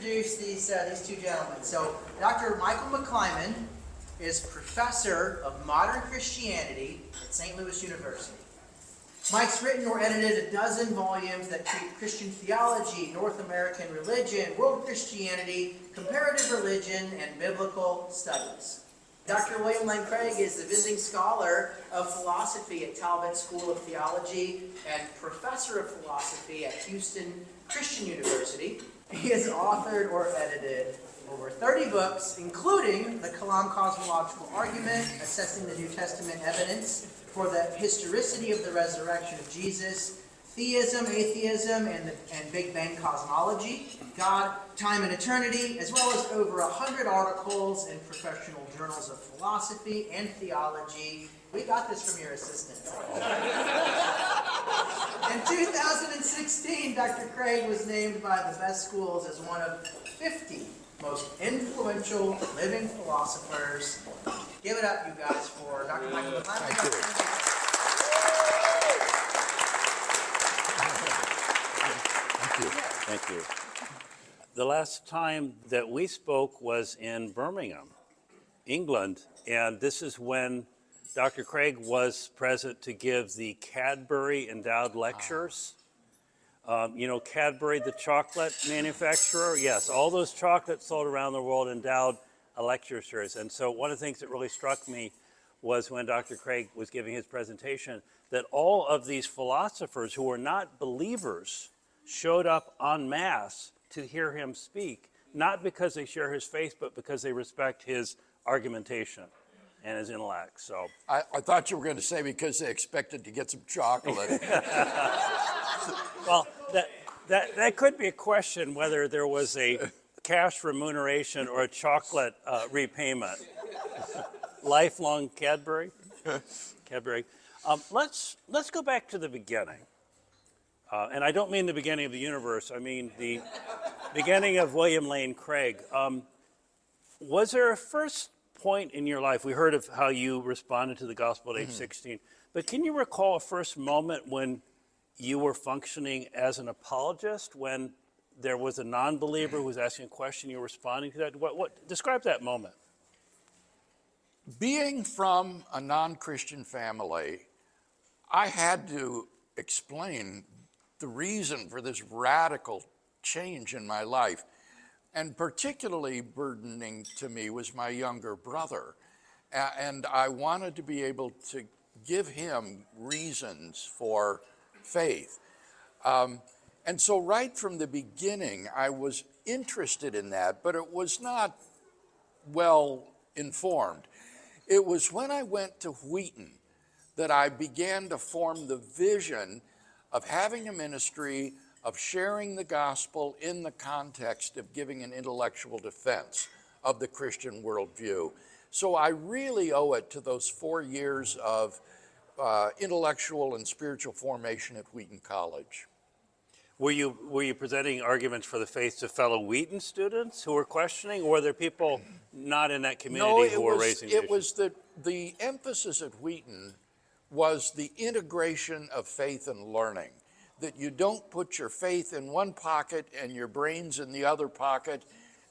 introduce these two gentlemen. So, Dr. Michael McClymond is professor of modern Christianity at St. Louis University. Mike's written or edited a dozen volumes that treat Christian theology, North American religion, world Christianity, comparative religion, and biblical studies. Dr. William Lane Craig is the visiting scholar of philosophy at Talbot School of Theology and professor of philosophy at Houston Christian University. He has authored or edited over 30 books, including the Kalam Cosmological Argument, assessing the New Testament evidence for the historicity of the resurrection of Jesus, Theism, Atheism, and Big Bang Cosmology, God, Time and Eternity, as well as over 100 articles in professional journals of philosophy and theology. We got this from your assistant. In 2016, Dr. Craig was named by the best schools as one of 50 most influential living philosophers. Give it up, you guys, for Dr. Michael McClymond. Thank you. The last time that we spoke was in Birmingham, England, and this is when Dr. Craig was present to give the Cadbury Endowed Lectures. You know Cadbury, the chocolate manufacturer? Yes, all those chocolates sold around the world endowed a lecture series. And so one of the things that really struck me was when Dr. Craig was giving his presentation, that all of these philosophers who were not believers showed up en masse to hear him speak, not because they share his faith, but because they respect his argumentation and his intellect. So I thought you were going to say because they expected to get some chocolate. Well, that could be a question, whether there was a cash remuneration or a chocolate repayment. Lifelong Cadbury. Let's go back to the beginning. And I don't mean the beginning of the universe. I mean the beginning of William Lane Craig. Was there a first point in your life? We heard of how you responded to the gospel at age 16. But can you recall a first moment when you were functioning as an apologist, when there was a non-believer who was asking a question, you were responding to that? Describe that moment. Being from a non-Christian family, I had to explain the reason for this radical change in my life. And particularly burdening to me was my younger brother. And I wanted to be able to give him reasons for faith. And so right from the beginning, I was interested in that, but it was not well informed. It was when I went to Wheaton that I began to form the vision of having a ministry, of sharing the gospel in the context of giving an intellectual defense of the Christian worldview. So I really owe it to those 4 years of intellectual and spiritual formation at Wheaton College. Were you presenting arguments for the faith to fellow Wheaton students who were questioning, or were there people not in that community who were raising issues? It was that the emphasis at Wheaton was the integration of faith and learning, that you don't put your faith in one pocket and your brains in the other pocket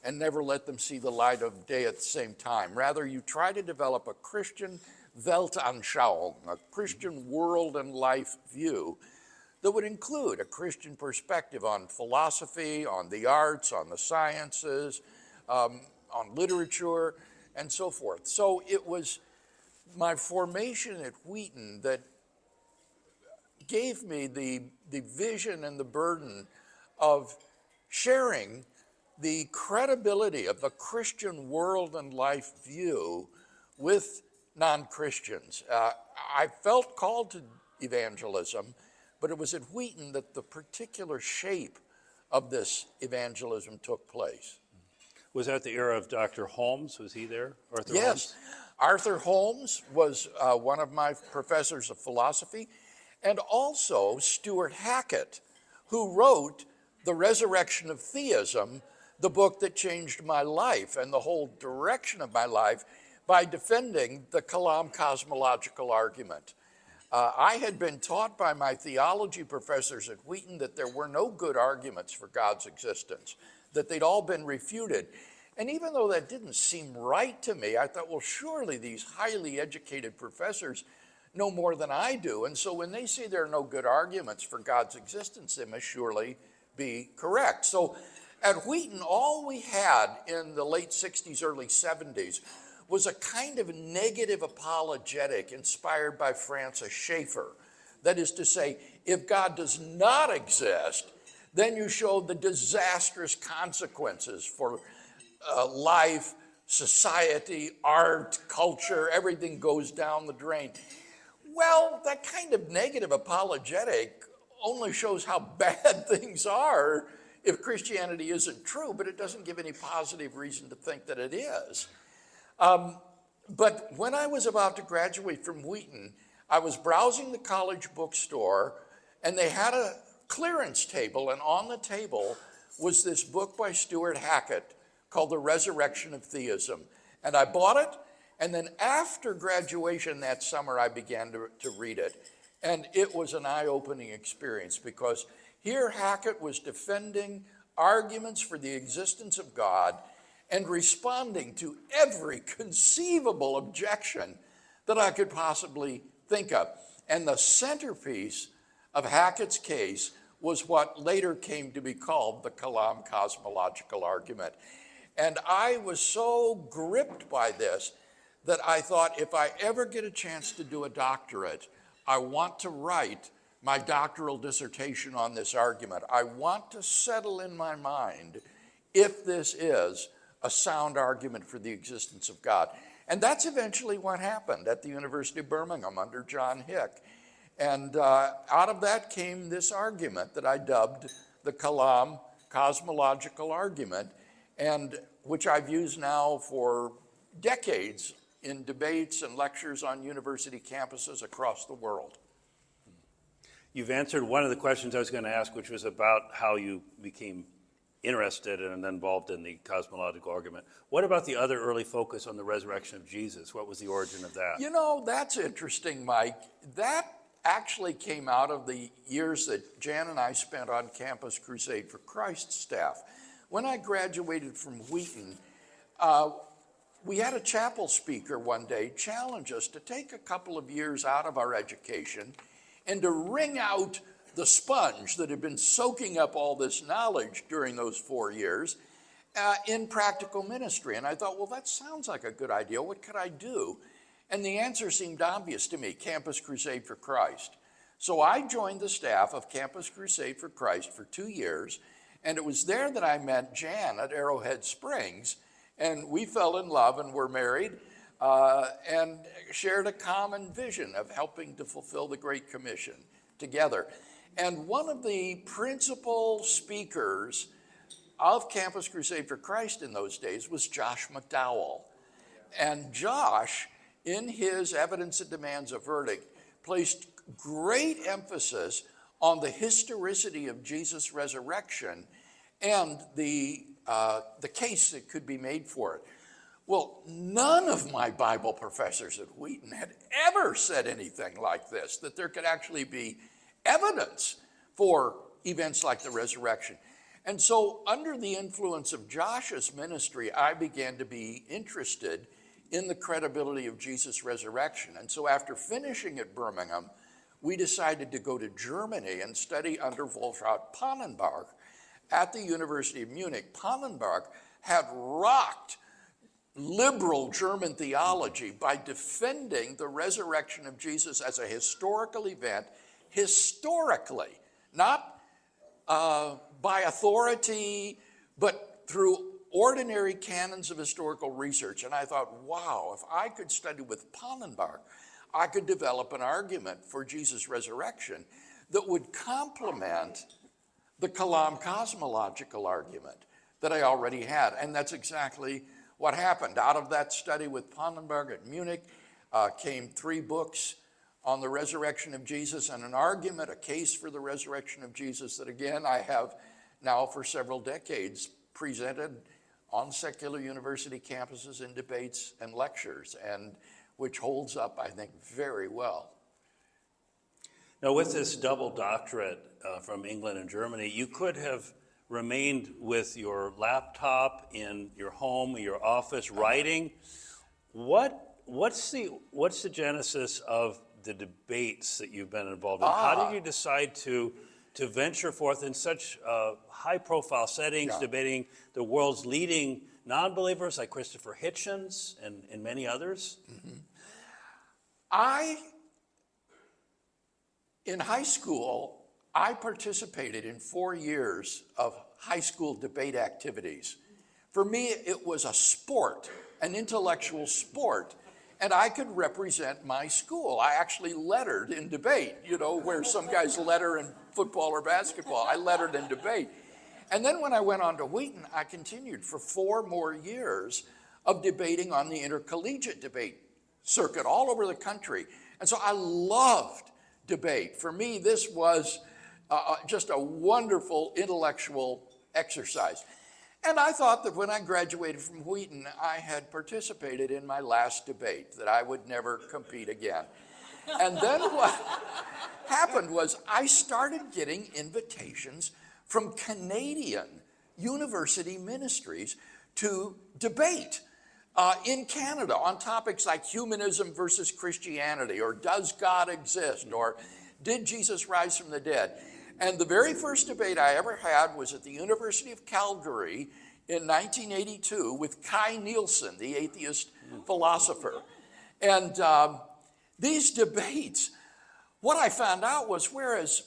and never let them see the light of day at the same time. Rather, you try to develop a Christian Weltanschauung, a Christian world and life view that would include a Christian perspective on philosophy, on the arts, on the sciences, on literature, and so forth. So it was my formation at Wheaton that gave me the vision and the burden of sharing the credibility of a Christian world and life view with non-Christians. I felt called to evangelism, but it was at Wheaton that the particular shape of this evangelism took place. Was that the era of Dr. Holmes? Was he there? Arthur Yes. Holmes? Arthur Holmes was one of my professors of philosophy, and also Stuart Hackett, who wrote The Resurrection of Theism, the book that changed my life and the whole direction of my life by defending the Kalam Cosmological Argument. I had been taught by my theology professors at Wheaton that there were no good arguments for God's existence, that they'd all been refuted. And even though that didn't seem right to me, I thought, well, surely these highly educated professors know more than I do. And so when they say there are no good arguments for God's existence, they must surely be correct. So at Wheaton, all we had in the late 60s, early 70s was a kind of negative apologetic inspired by Francis Schaeffer. That is to say, if God does not exist, then you show the disastrous consequences for life, society, art, culture, everything goes down the drain. Well, that kind of negative apologetic only shows how bad things are if Christianity isn't true, but it doesn't give any positive reason to think that it is. But when I was about to graduate from Wheaton, I was browsing the college bookstore, and they had a clearance table, and on the table was this book by Stuart Hackett called The Resurrection of Theism. And I bought it, and then after graduation that summer, I began to read it. And it was an eye-opening experience, because here Hackett was defending arguments for the existence of God and responding to every conceivable objection that I could possibly think of. And the centerpiece of Hackett's case was what later came to be called the Kalam Cosmological Argument. And I was so gripped by this that I thought, if I ever get a chance to do a doctorate, I want to write my doctoral dissertation on this argument. I want to settle in my mind if this is a sound argument for the existence of God. And that's eventually what happened at the University of Birmingham under John Hick. And out of that came this argument that I dubbed the Kalam Cosmological Argument, and which I've used now for decades in debates and lectures on university campuses across the world. You've answered one of the questions I was going to ask, which was about how you became interested and involved in the cosmological argument. What about the other early focus on the resurrection of Jesus? What was the origin of that? You know, that's interesting, Mike. That actually came out of the years that Jan and I spent on Campus Crusade for Christ staff. When I graduated from Wheaton, we had a chapel speaker one day challenge us to take a couple of years out of our education and to wring out the sponge that had been soaking up all this knowledge during those 4 years in practical ministry. And I thought, well, that sounds like a good idea. What could I do? And the answer seemed obvious to me: Campus Crusade for Christ. So I joined the staff of Campus Crusade for Christ for 2 years, and it was there that I met Jan at Arrowhead Springs, and we fell in love and were married and shared a common vision of helping to fulfill the Great Commission together. And one of the principal speakers of Campus Crusade for Christ in those days was Josh McDowell. And Josh, in his Evidence That Demands a Verdict, placed great emphasis on the historicity of Jesus' resurrection and the case that could be made for it. Well, none of my Bible professors at Wheaton had ever said anything like this, that there could actually be evidence for events like the resurrection. And so under the influence of Josh's ministry, I began to be interested in the credibility of Jesus' resurrection. And so after finishing at Birmingham, we decided to go to Germany and study under Wolfrat Pannenberg at the University of Munich. Pannenberg had rocked liberal German theology by defending the resurrection of Jesus as a historical event, historically, not by authority, but through ordinary canons of historical research. And I thought, wow, if I could study with Pannenberg, I could develop an argument for Jesus' resurrection that would complement the Kalam Cosmological Argument that I already had. And that's exactly what happened. Out of that study with Pannenberg at Munich came 3 books on the resurrection of Jesus and an argument, a case for the resurrection of Jesus that, again, I have now for several decades presented on secular university campuses in debates and lectures, and which holds up, I think, very well. Now, with this double doctorate from England and Germany, you could have remained with your laptop in your home, your office, writing. What's the genesis of the debates that you've been involved in? How did you decide to venture forth in such high-profile settings, debating the world's leading non-believers like Christopher Hitchens and many others? In high school, I participated in 4 years of high school debate activities. For me, it was a sport, an intellectual sport, and I could represent my school. I actually lettered in debate, where some guys letter in football or basketball. I lettered in debate. And then when I went on to Wheaton, I continued for 4 more years of debating on the intercollegiate debate circuit all over the country. And so I loved debate. For me, this was just a wonderful intellectual exercise. And I thought that when I graduated from Wheaton, I had participated in my last debate, that I would never compete again. And then what happened was I started getting invitations from Canadian university ministries to debate in Canada on topics like humanism versus Christianity, or does God exist, or did Jesus rise from the dead? And the very first debate I ever had was at the University of Calgary in 1982 with Kai Nielsen, the atheist philosopher. And these debates, what I found out was, whereas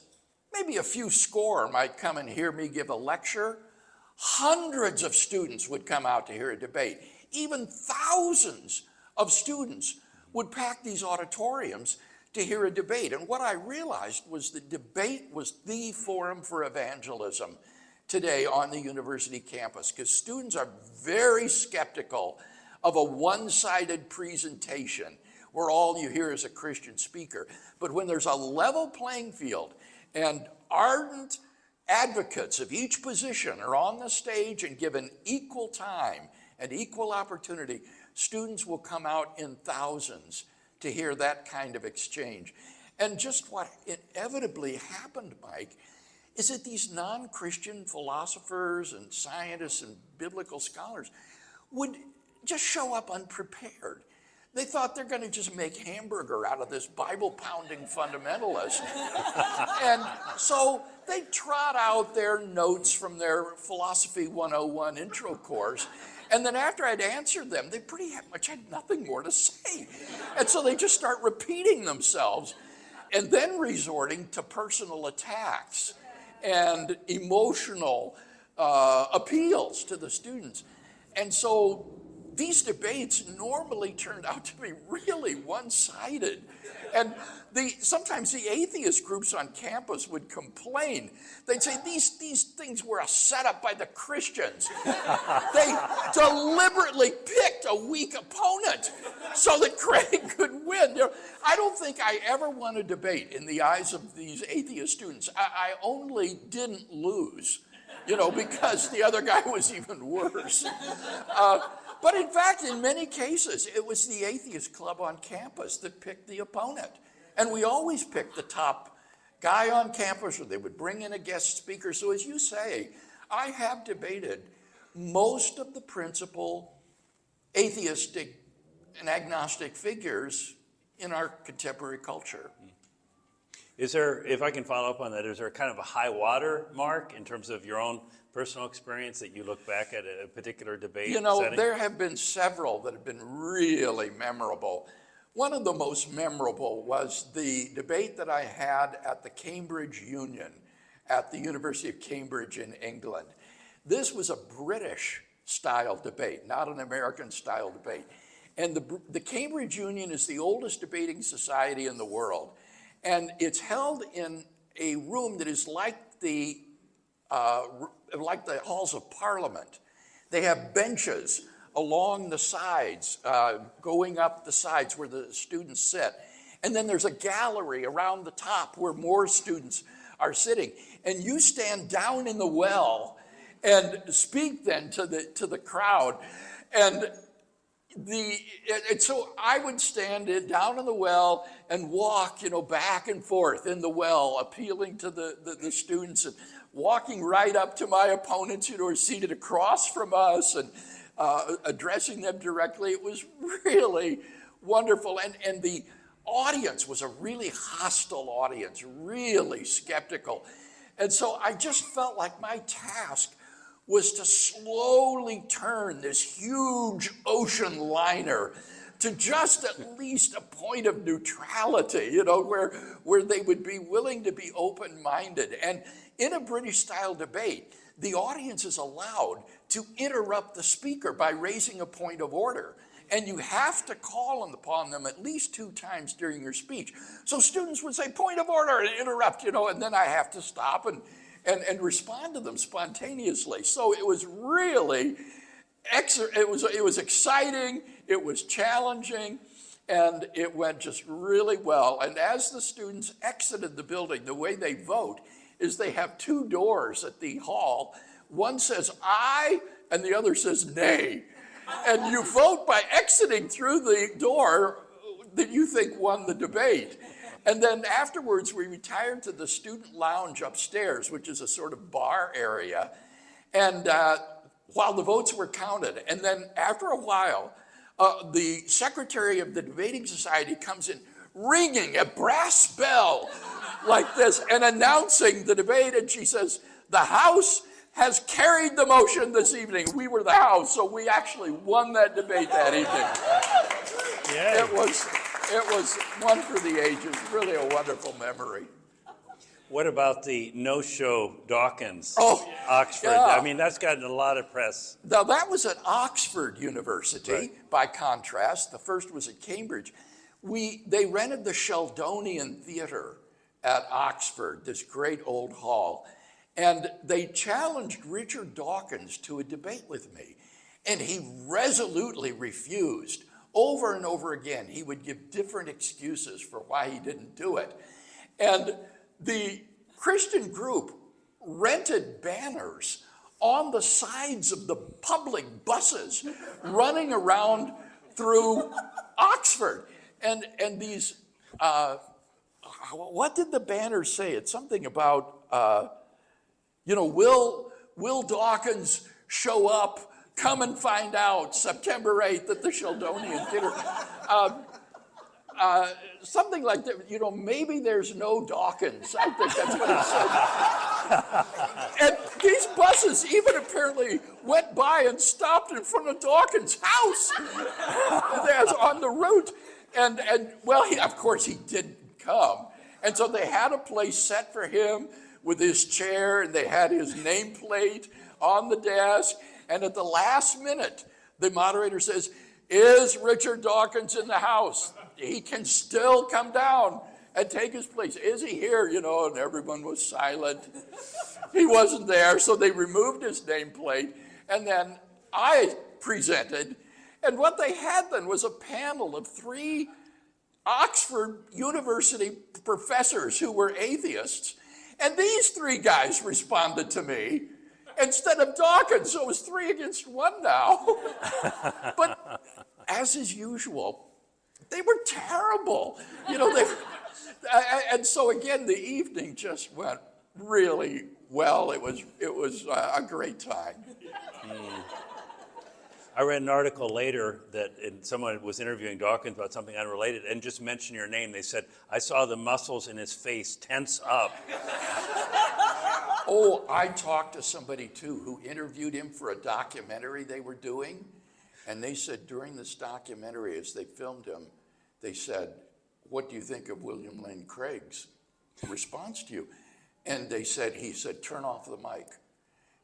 maybe a few score might come and hear me give a lecture, hundreds of students would come out to hear a debate. Even thousands of students would pack these auditoriums to hear a debate. And what I realized was the debate was the forum for evangelism today on the university campus, because students are very skeptical of a one-sided presentation where all you hear is a Christian speaker. But when there's a level playing field and ardent advocates of each position are on the stage and given equal time and equal opportunity, students will come out in thousands to hear that kind of exchange. And just what inevitably happened, Mike, is that these non-Christian philosophers and scientists and biblical scholars would just show up unprepared. They thought they're going to just make hamburger out of this Bible-pounding fundamentalist. And so they trot out their notes from their Philosophy 101 intro course. And then after I'd answered them, they pretty much had nothing more to say. And so they just start repeating themselves and then resorting to personal attacks and emotional appeals to the students. And so these debates normally turned out to be really one-sided. And sometimes the atheist groups on campus would complain. They'd say these things were a setup by the Christians. They deliberately picked a weak opponent so that Craig could win. I don't think I ever won a debate in the eyes of these atheist students. I only didn't lose, because the other guy was even worse. But in fact, in many cases, it was the atheist club on campus that picked the opponent. And we always picked the top guy on campus, or they would bring in a guest speaker. So as you say, I have debated most of the principal atheistic and agnostic figures in our contemporary culture. Is there, if I can follow up on that, is there kind of a high water mark in terms of your own personal experience that you look back at a particular debate setting? There have been several that have been really memorable. One of the most memorable was the debate that I had at the Cambridge Union at the University of Cambridge in England. This was a British-style debate, not an American-style debate. And the Cambridge Union is the oldest debating society in the world. And it's held in a room that is like the halls of Parliament. They have benches along the sides, going up the sides where the students sit. And then there's a gallery around the top where more students are sitting. And you stand down in the well and speak then to the crowd. And and so I would stand down in the well and walk, back and forth in the well, appealing to the students and walking right up to my opponents, who are seated across from us, and addressing them directly. It was really wonderful. And the audience was a really hostile audience, really skeptical. And so I just felt like my task was to slowly turn this huge ocean liner to just at least a point of neutrality, where they would be willing to be open-minded. And in a British-style debate, the audience is allowed to interrupt the speaker by raising a point of order. And you have to call upon them at least 2 times during your speech. So students would say, point of order, and interrupt, and then I have to stop and respond to them spontaneously. So it was really, it was exciting, it was challenging, and it went just really well. And as the students exited the building, the way they vote is they have 2 doors at the hall. One says aye, and the other says nay. And you vote by exiting through the door that you think won the debate. And then afterwards, we retired to the student lounge upstairs, which is a sort of bar area, and while the votes were counted. And then after a while, the secretary of the debating society comes in, ringing a brass bell like this and announcing the debate. And she says, the House has carried the motion this evening. We were the House, so we actually won that debate that evening. Yeah. It was one for the ages, really a wonderful memory. What about the no-show Dawkins, Oxford? Yeah. I mean, that's gotten a lot of press. Now, that was at Oxford University, Right. by contrast. The first was at Cambridge. They rented the Sheldonian Theater at Oxford, this great old hall, and they challenged Richard Dawkins to a debate with me, and he resolutely refused. Over and over again, he would give different excuses for why he didn't do it. And the Christian group rented banners on the sides of the public buses running around through Oxford. And these, what did the banners say? It's something about, will Dawkins show up? Come and find out, September 8th at the Sheldonian Theater. Something like that, maybe there's no Dawkins. I think that's what it said. And these buses even apparently went by and stopped in front of Dawkins' house as on the route. And well, of course he didn't come. And so they had a place set for him with his chair, and they had his nameplate on the desk. And at the last minute, the moderator says, is Richard Dawkins in the house? He can still come down and take his place. Is he here? And everyone was silent. He wasn't there, so they removed his nameplate. And then I presented. And what they had then was a panel of 3 Oxford University professors who were atheists. And these 3 guys responded to me instead of Dawkins, so it was 3 against 1 now. But as is usual, they were terrible. And so again, the evening just went really well. It was a great time. I read an article later that someone was interviewing Dawkins about something unrelated and just mentioned your name. They said, I saw the muscles in his face tense up. Oh, I talked to somebody too who interviewed him for a documentary they were doing. And they said during this documentary, as they filmed him, they said, what do you think of William Lane Craig's response to you? And he said, turn off the mic.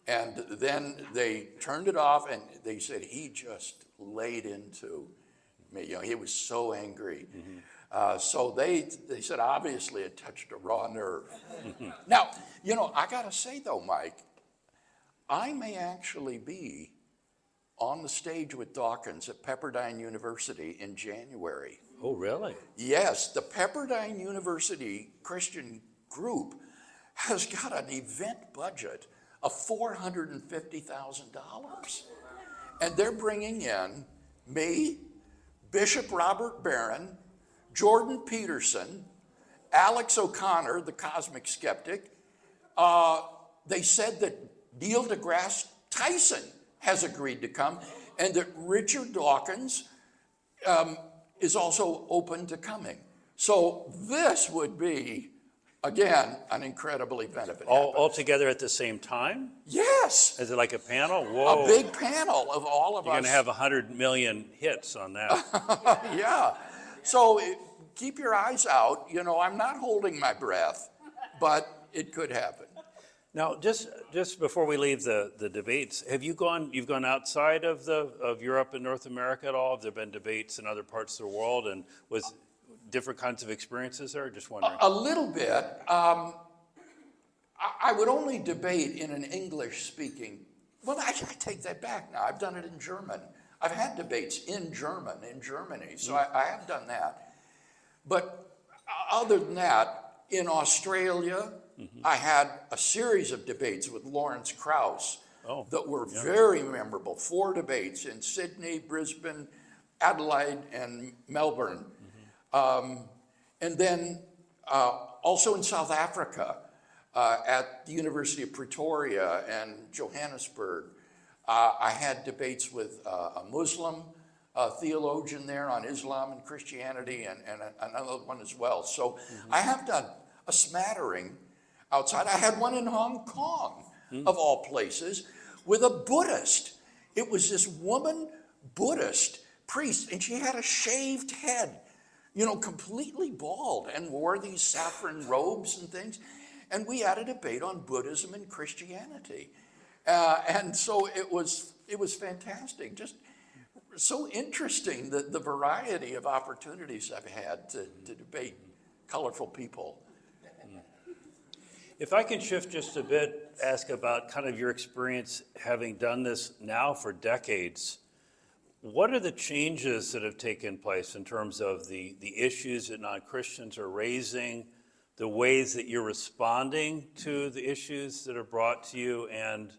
And then they turned it off, and they said he just laid into me. He was so angry. Mm-hmm. So they said, obviously, it touched a raw nerve. Now, I got to say, though, Mike, I may actually be on the stage with Dawkins at Pepperdine University in January. Oh, really? Yes, the Pepperdine University Christian group has got an event budget of $450,000. And they're bringing in me, Bishop Robert Barron, Jordan Peterson, Alex O'Connor, the cosmic skeptic. They said that Neil deGrasse Tyson has agreed to come, and that Richard Dawkins is also open to coming. So this would be, again, an incredible event if it happens. All together at the same time? Yes. Is it like a panel? Whoa. A big panel of all of us. You're going to have 100 million hits on that. Yeah. So keep your eyes out. You know, I'm not holding my breath, but it could happen. Now, just before we leave the debates, you've gone outside of Europe and North America at all? Have there been debates in other parts of the world, and was different kinds of experiences there? Just wondering. A little bit. I would only debate in an English-speaking. Well, I take that back now. I've done it in German. I've had debates in Germany, so I have done that. But other than that, in Australia, I had a series of debates with Lawrence Krauss that were very memorable. 4 debates in Sydney, Brisbane, Adelaide, and Melbourne. And then also in South Africa, at the University of Pretoria and Johannesburg, I had debates with a Muslim theologian there on Islam and Christianity, and another one as well. So I have done a smattering outside. I had one in Hong Kong, of all places, with a Buddhist. It was this woman Buddhist priest, and she had a shaved head, you know, completely bald, and wore these saffron robes and things. And we had a debate on Buddhism and Christianity. And so it was fantastic. Just so interesting, the variety of opportunities I've had to debate colorful people. If I can shift just a bit, ask about kind of your experience having done this now for decades. What are the changes that have taken place in terms of the issues that non-Christians are raising, the ways that you're responding to the issues that are brought to you, and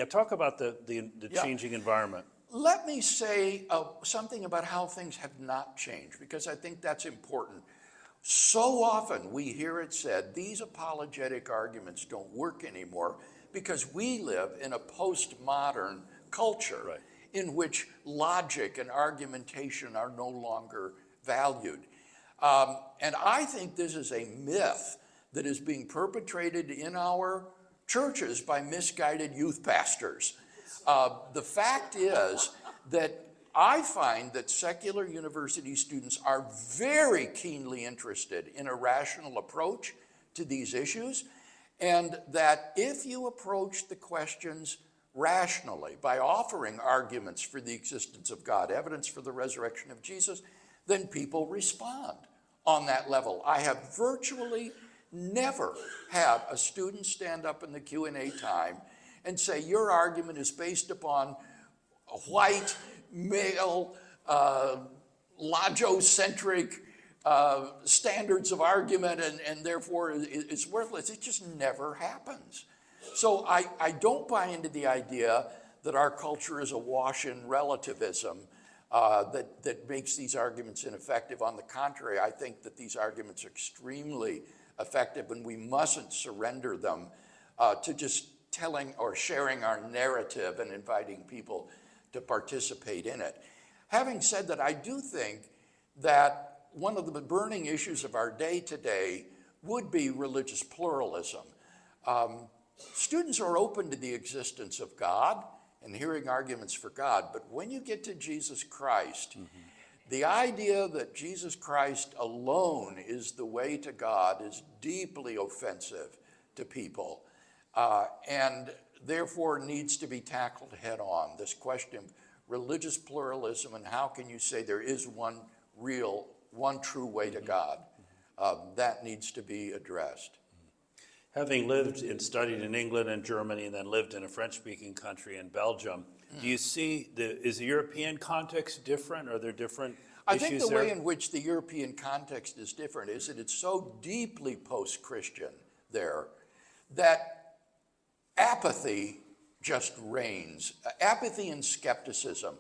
talk about the changing environment. Let me say something about how things have not changed, because I think that's important. So often we hear it said, these apologetic arguments don't work anymore because we live in a postmodern culture in which logic and argumentation are no longer valued. And I think this is a myth that is being perpetrated in our churches by misguided youth pastors. The fact is that I find that secular university students are very keenly interested in a rational approach to these issues, and that if you approach the questions rationally by offering arguments for the existence of God, evidence for the resurrection of Jesus, then people respond on that level. I have virtually never had a student stand up in the Q&A time and say, your argument is based upon white, male, logocentric standards of argument, and therefore it's worthless. It just never happens. So I don't buy into the idea that our culture is awash in relativism that makes these arguments ineffective. On the contrary, I think that these arguments are extremely effective, and we mustn't surrender them to just telling or sharing our narrative and inviting people to participate in it. Having said that, I do think that one of the burning issues of our day today would be religious pluralism. Students are open to the existence of God and hearing arguments for God, but when you get to Jesus Christ, the idea that Jesus Christ alone is the way to God is deeply offensive to people, and therefore needs to be tackled head on. This question of religious pluralism and how can you say there is one true way to God, that needs to be addressed. Having lived and studied in England and Germany and then lived in a French-speaking country in Belgium, do you see, is the European context different? Are there different I issues think the there? way in which the European context is different is that it's so deeply post-Christian there that apathy just reigns. Apathy and skepticism.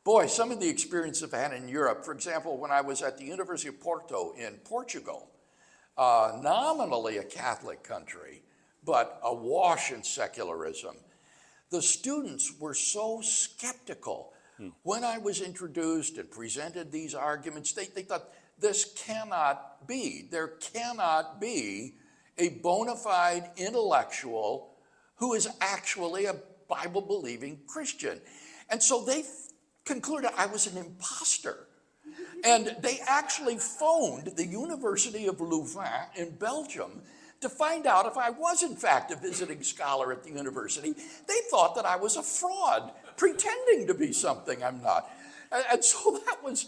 Boy, some of the experience I've had in Europe, for example, when I was at the University of Porto in Portugal, nominally a Catholic country, but awash in secularism, the students were so skeptical. When I was introduced and presented these arguments, they thought, this cannot be. There cannot be a bona fide intellectual who is actually a Bible-believing Christian. And so they concluded I was an imposter. And they actually phoned the University of Louvain in Belgium to find out if I was in fact a visiting scholar at the university. They thought that I was a fraud, pretending to be something I'm not. And so that was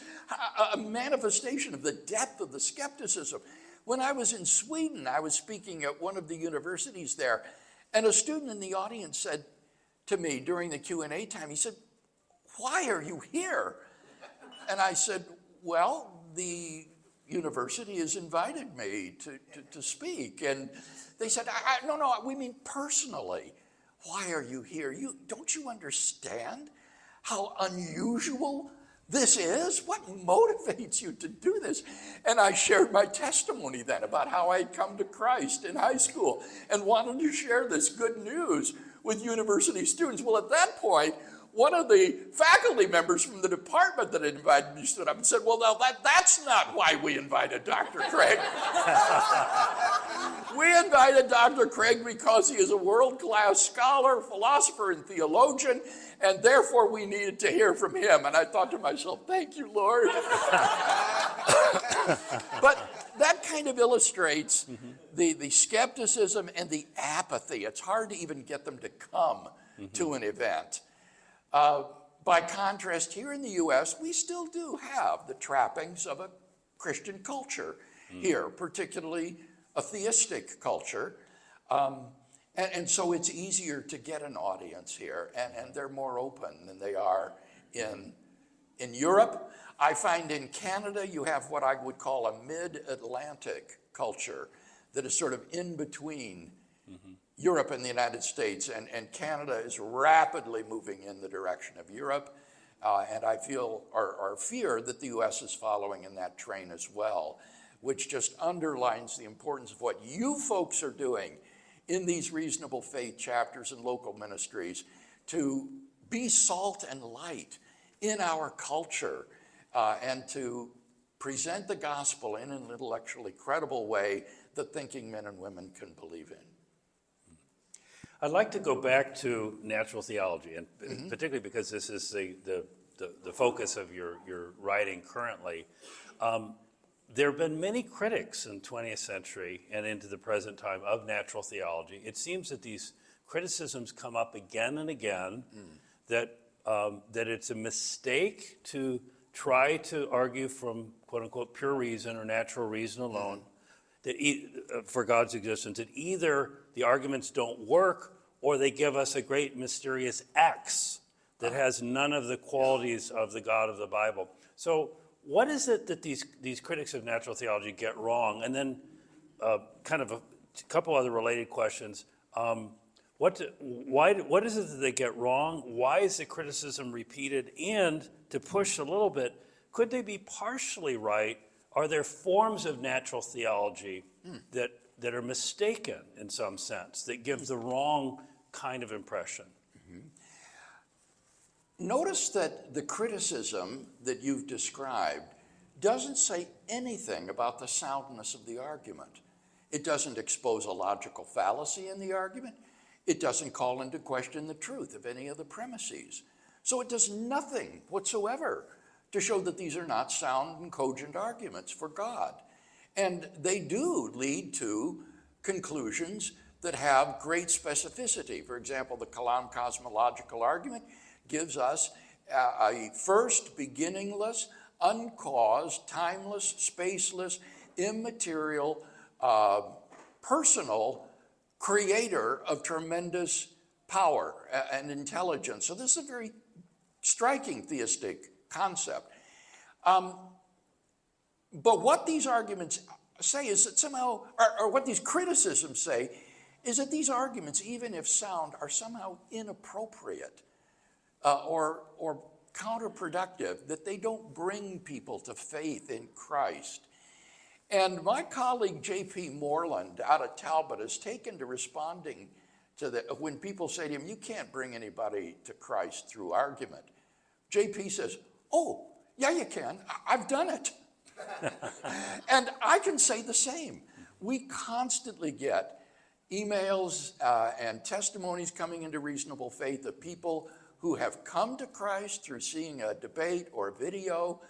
a manifestation of the depth of the skepticism. When I was in Sweden, I was speaking at one of the universities there, and a student in the audience said to me during the Q&A time, he said, "Why are you here?" And I said, "Well, the university has invited me to speak." And they said, no, we mean personally. Why are you here? Don't you understand how unusual this is? What motivates you to do this? And I shared my testimony then about how I'd come to Christ in high school and wanted to share this good news with university students. Well, at that point, one of the faculty members from the department that had invited me stood up and said, "Well, now that's not why we invited Dr. Craig. We invited Dr. Craig because he is a world-class scholar, philosopher, and theologian, and therefore we needed to hear from him." And I thought to myself, thank you, Lord. But that kind of illustrates the skepticism and the apathy. It's hard to even get them to come to an event. By contrast, here in the U.S., we still do have the trappings of a Christian culture here, particularly a theistic culture. And so it's easier to get an audience here, and they're more open than they are in Europe. I find in Canada you have what I would call a mid-Atlantic culture that is sort of in between Europe and the United States, and Canada is rapidly moving in the direction of Europe, and I feel or fear that the U.S. is following in that train as well, which just underlines the importance of what you folks are doing in these reasonable faith chapters and local ministries to be salt and light in our culture and to present the gospel in an intellectually credible way that thinking men and women can believe in. I'd like to go back to natural theology, and particularly because this is the focus of your writing currently. There have been many critics in the 20th century and into the present time of natural theology. It seems that these criticisms come up again and again, that it's a mistake to try to argue from quote-unquote pure reason or natural reason alone, that for God's existence, that either the arguments don't work or they give us a great mysterious X that has none of the qualities of the God of the Bible. So what is it that these critics of natural theology get wrong? And then kind of a couple other related questions. What is it that they get wrong? Why is the criticism repeated? And to push a little bit, could they be partially right? Are there forms of natural theology that are mistaken in some sense, that give the wrong kind of impression? Notice that the criticism that you've described doesn't say anything about the soundness of the argument. It doesn't expose a logical fallacy in the argument. It doesn't call into question the truth of any of the premises. So it does nothing whatsoever to show that these are not sound and cogent arguments for God. And they do lead to conclusions that have great specificity. For example, the Kalam Cosmological Argument gives us a first, beginningless, uncaused, timeless, spaceless, immaterial, personal creator of tremendous power and intelligence. So this is a very striking theistic concept. But what these arguments say is that somehow, or what these criticisms say, is that these arguments, even if sound, are somehow inappropriate or counterproductive, that they don't bring people to faith in Christ. And my colleague J.P. Moreland out of Talbot has taken to responding to that. When people say to him, you can't bring anybody to Christ through argument, J.P. says, oh, yeah, you can. I've done it. And I can say the same. We constantly get emails and testimonies coming into Reasonable Faith of people who have come to Christ through seeing a debate or a video,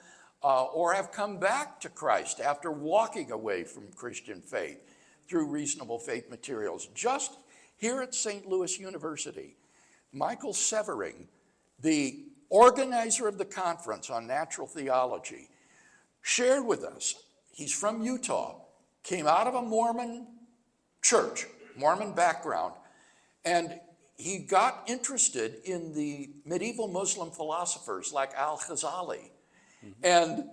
or have come back to Christ after walking away from Christian faith through Reasonable Faith materials. Just here at St. Louis University, Michael Severing, the organizer of the conference on natural theology, shared with us, he's from Utah, came out of a Mormon church, Mormon background, and he got interested in the medieval Muslim philosophers like Al-Ghazali. And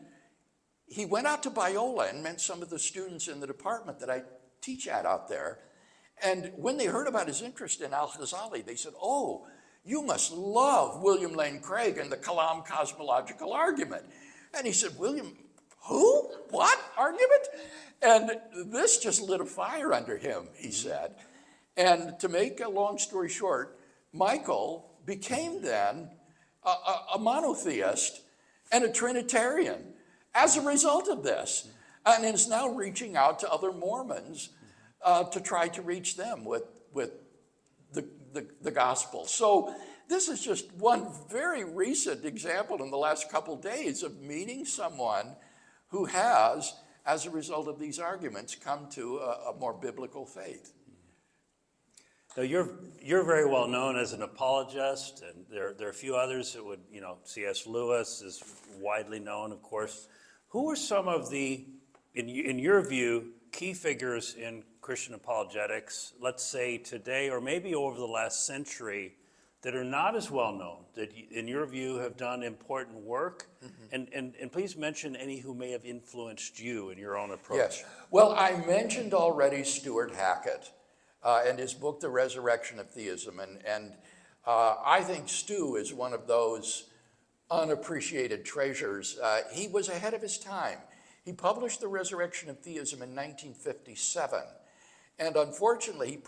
he went out to Biola and met some of the students in the department that I teach at out there. And when they heard about his interest in Al-Ghazali, they said, oh, you must love William Lane Craig and the Kalam Cosmological Argument. And he said, William, who? What? Argument? And this just lit a fire under him, he said. And to make a long story short, Michael became then a monotheist and a Trinitarian as a result of this, and is now reaching out to other Mormons to try to reach them with the gospel. So this is just one very recent example in the last couple days of meeting someone who has, as a result of these arguments, come to a more biblical faith. Now you're very well known as an apologist, and there are a few others that would, C.S. Lewis is widely known, of course. Who are some of the, in your view, key figures in Christian apologetics, let's say today or maybe over the last century, that are not as well known, that in your view have done important work? Mm-hmm. And please mention any who may have influenced you in your own approach. Yes. Well, I mentioned already Stuart Hackett and his book, The Resurrection of Theism. And I think Stu is one of those unappreciated treasures. He was ahead of his time. He published The Resurrection of Theism in 1957. And unfortunately,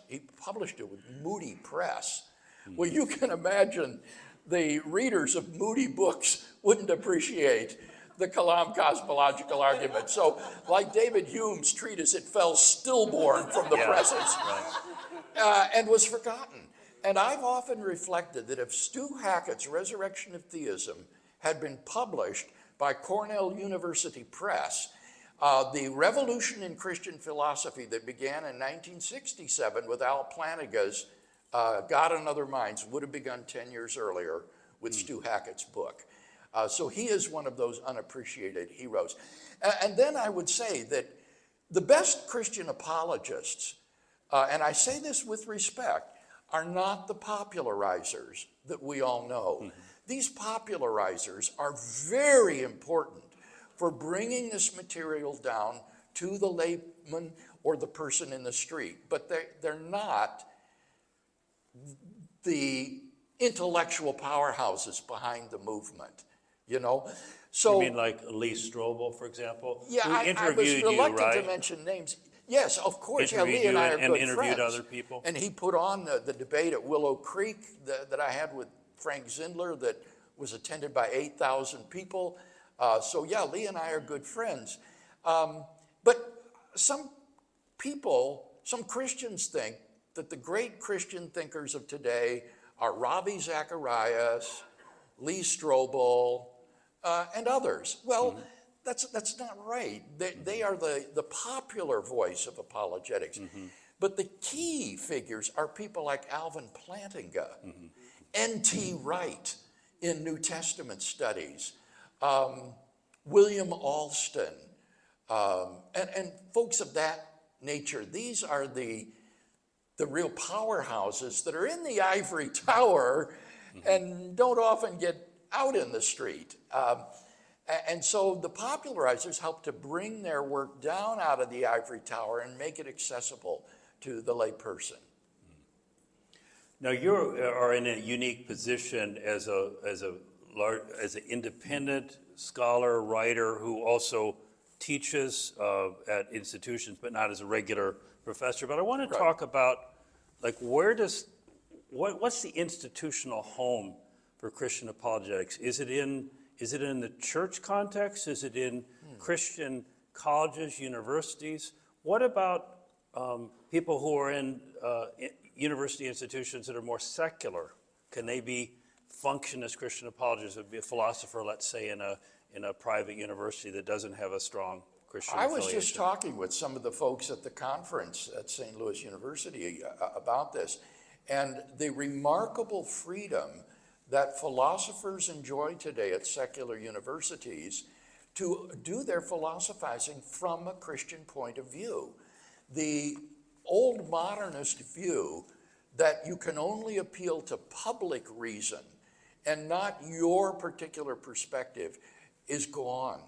he published it with Moody Press. Well, you can imagine the readers of Moody books wouldn't appreciate the Kalam Cosmological Argument. So, like David Hume's treatise, it fell stillborn from the presses and was forgotten. And I've often reflected that if Stu Hackett's Resurrection of Theism had been published by Cornell University Press, the revolution in Christian philosophy that began in 1967 with Al Plantinga's God and Other Minds would have begun 10 years earlier with Stu Hackett's book. So he is one of those unappreciated heroes. And then I would say that the best Christian apologists, and I say this with respect, are not the popularizers that we all know. Mm-hmm. These popularizers are very important for bringing this material down to the layman or the person in the street, but they're not the intellectual powerhouses behind the movement, So you mean like Lee Strobel, for example? Yeah, I was reluctant to mention names. Yes, of course. Yeah, Lee and I are good friends. And interviewed other people. And he put on the debate at Willow Creek that I had with Frank Zindler that was attended by 8,000 people. So yeah, Lee and I are good friends. But some Christians think that the great Christian thinkers of today are Ravi Zacharias, Lee Strobel, and others. Well, that's not right. They are the popular voice of apologetics. Mm-hmm. But the key figures are people like Alvin Plantinga, N.T. Wright in New Testament studies, William Alston, and folks of that nature. These are the real powerhouses that are in the ivory tower and don't often get out in the street. And so the popularizers help to bring their work down out of the ivory tower and make it accessible to the lay person. Now you are in a unique position as an independent scholar, writer who also teaches at institutions, but not as a regular professor. But I want to talk about, like, what's the institutional home for Christian apologetics? Is it in the church context? Is it in Christian colleges, universities? What about people who are in university institutions that are more secular? Can they function as Christian apologists? Would be a philosopher, let's say, in a private university that doesn't have a strong Christian affiliation? I was just talking with some of the folks at the conference at St. Louis University about this, and the remarkable freedom that philosophers enjoy today at secular universities to do their philosophizing from a Christian point of view. The old modernist view that you can only appeal to public reason and not your particular perspective is gone.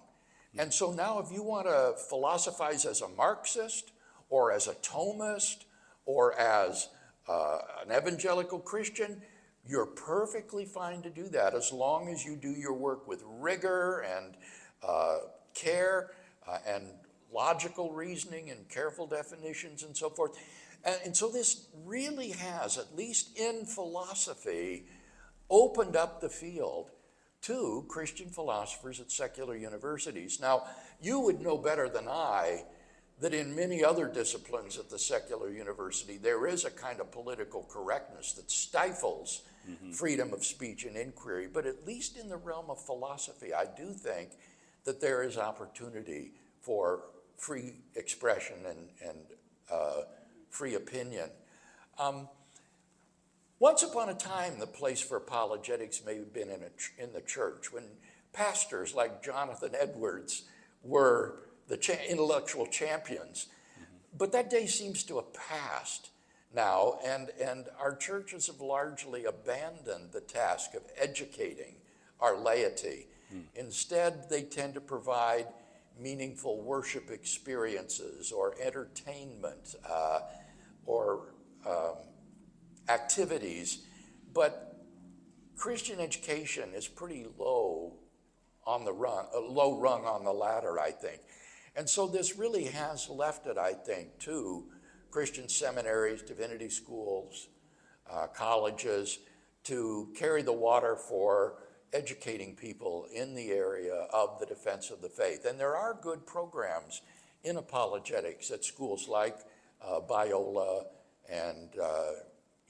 And so now if you want to philosophize as a Marxist or as a Thomist or as an evangelical Christian, you're perfectly fine to do that as long as you do your work with rigor and care and logical reasoning and careful definitions and so forth. And so this really has, at least in philosophy, opened up the field to Christian philosophers at secular universities. Now, you would know better than I that in many other disciplines at the secular university, there is a kind of political correctness that stifles freedom of speech and inquiry. But at least in the realm of philosophy, I do think that there is opportunity for free expression and free opinion. Once upon a time, the place for apologetics may have been in the church, when pastors like Jonathan Edwards were the intellectual champions. But that day seems to have passed now, and our churches have largely abandoned the task of educating our laity. Instead, they tend to provide meaningful worship experiences or entertainment or activities, but Christian education is pretty low on the rung, a low rung on the ladder, I think. And so this really has left it, I think, to Christian seminaries, divinity schools, colleges, to carry the water for educating people in the area of the defense of the faith. And there are good programs in apologetics at schools like Biola and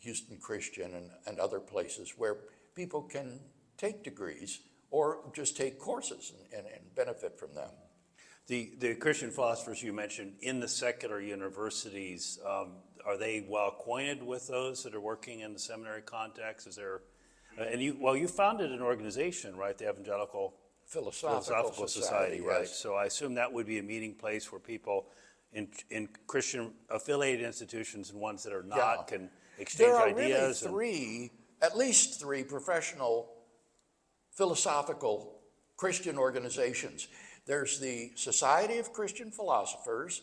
Houston Christian and other places where people can take degrees or just take courses and benefit from them. The Christian philosophers you mentioned in the secular universities, are they well acquainted with those that are working in the seminary context? Is there, and you founded an organization, right? The Evangelical Philosophical Society, right? Yes. So I assume that would be a meeting place where people in Christian affiliated institutions and ones that are not can exchange there are ideas. Really at least three professional philosophical Christian organizations. There's the Society of Christian Philosophers,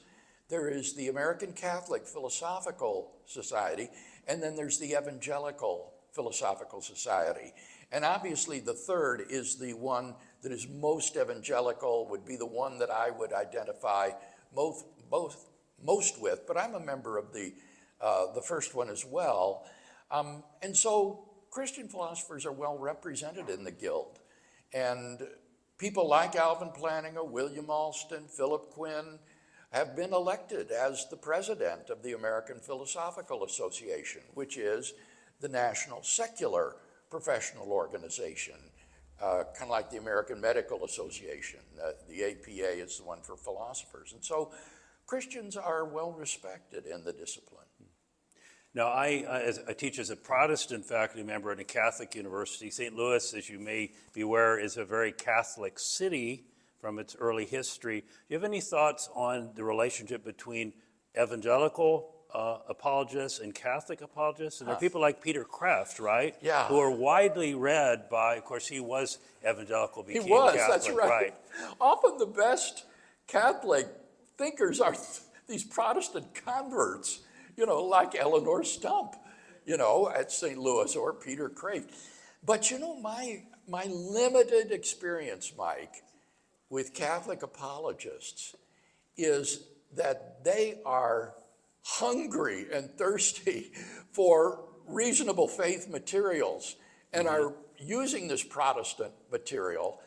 there is the American Catholic Philosophical Society, and then there's the Evangelical Philosophical Society. And obviously the third is the one that is most evangelical, would be the one that I would identify most with, but I'm a member of the first one as well. And so Christian philosophers are well represented in the Guild. And people like Alvin Plantinga, William Alston, Philip Quinn have been elected as the president of the American Philosophical Association, which is the national secular professional organization, kind of like the American Medical Association. The APA is the one for philosophers. And so Christians are well respected in the discipline. Now, I teach as a Protestant faculty member in a Catholic university. St. Louis, as you may be aware, is a very Catholic city from its early history. Do you have any thoughts on the relationship between evangelical apologists and Catholic apologists? And there are people like Peter Kreeft, right? Yeah. Who are widely read by, of course, he was evangelical, became He was, Catholic. that's right. Often the best Catholic thinkers are these Protestant converts, like Eleanor Stump. at St. Louis or Peter Craig. But my limited experience, Mike, with Catholic apologists is that they are hungry and thirsty for reasonable faith materials and are using this Protestant material,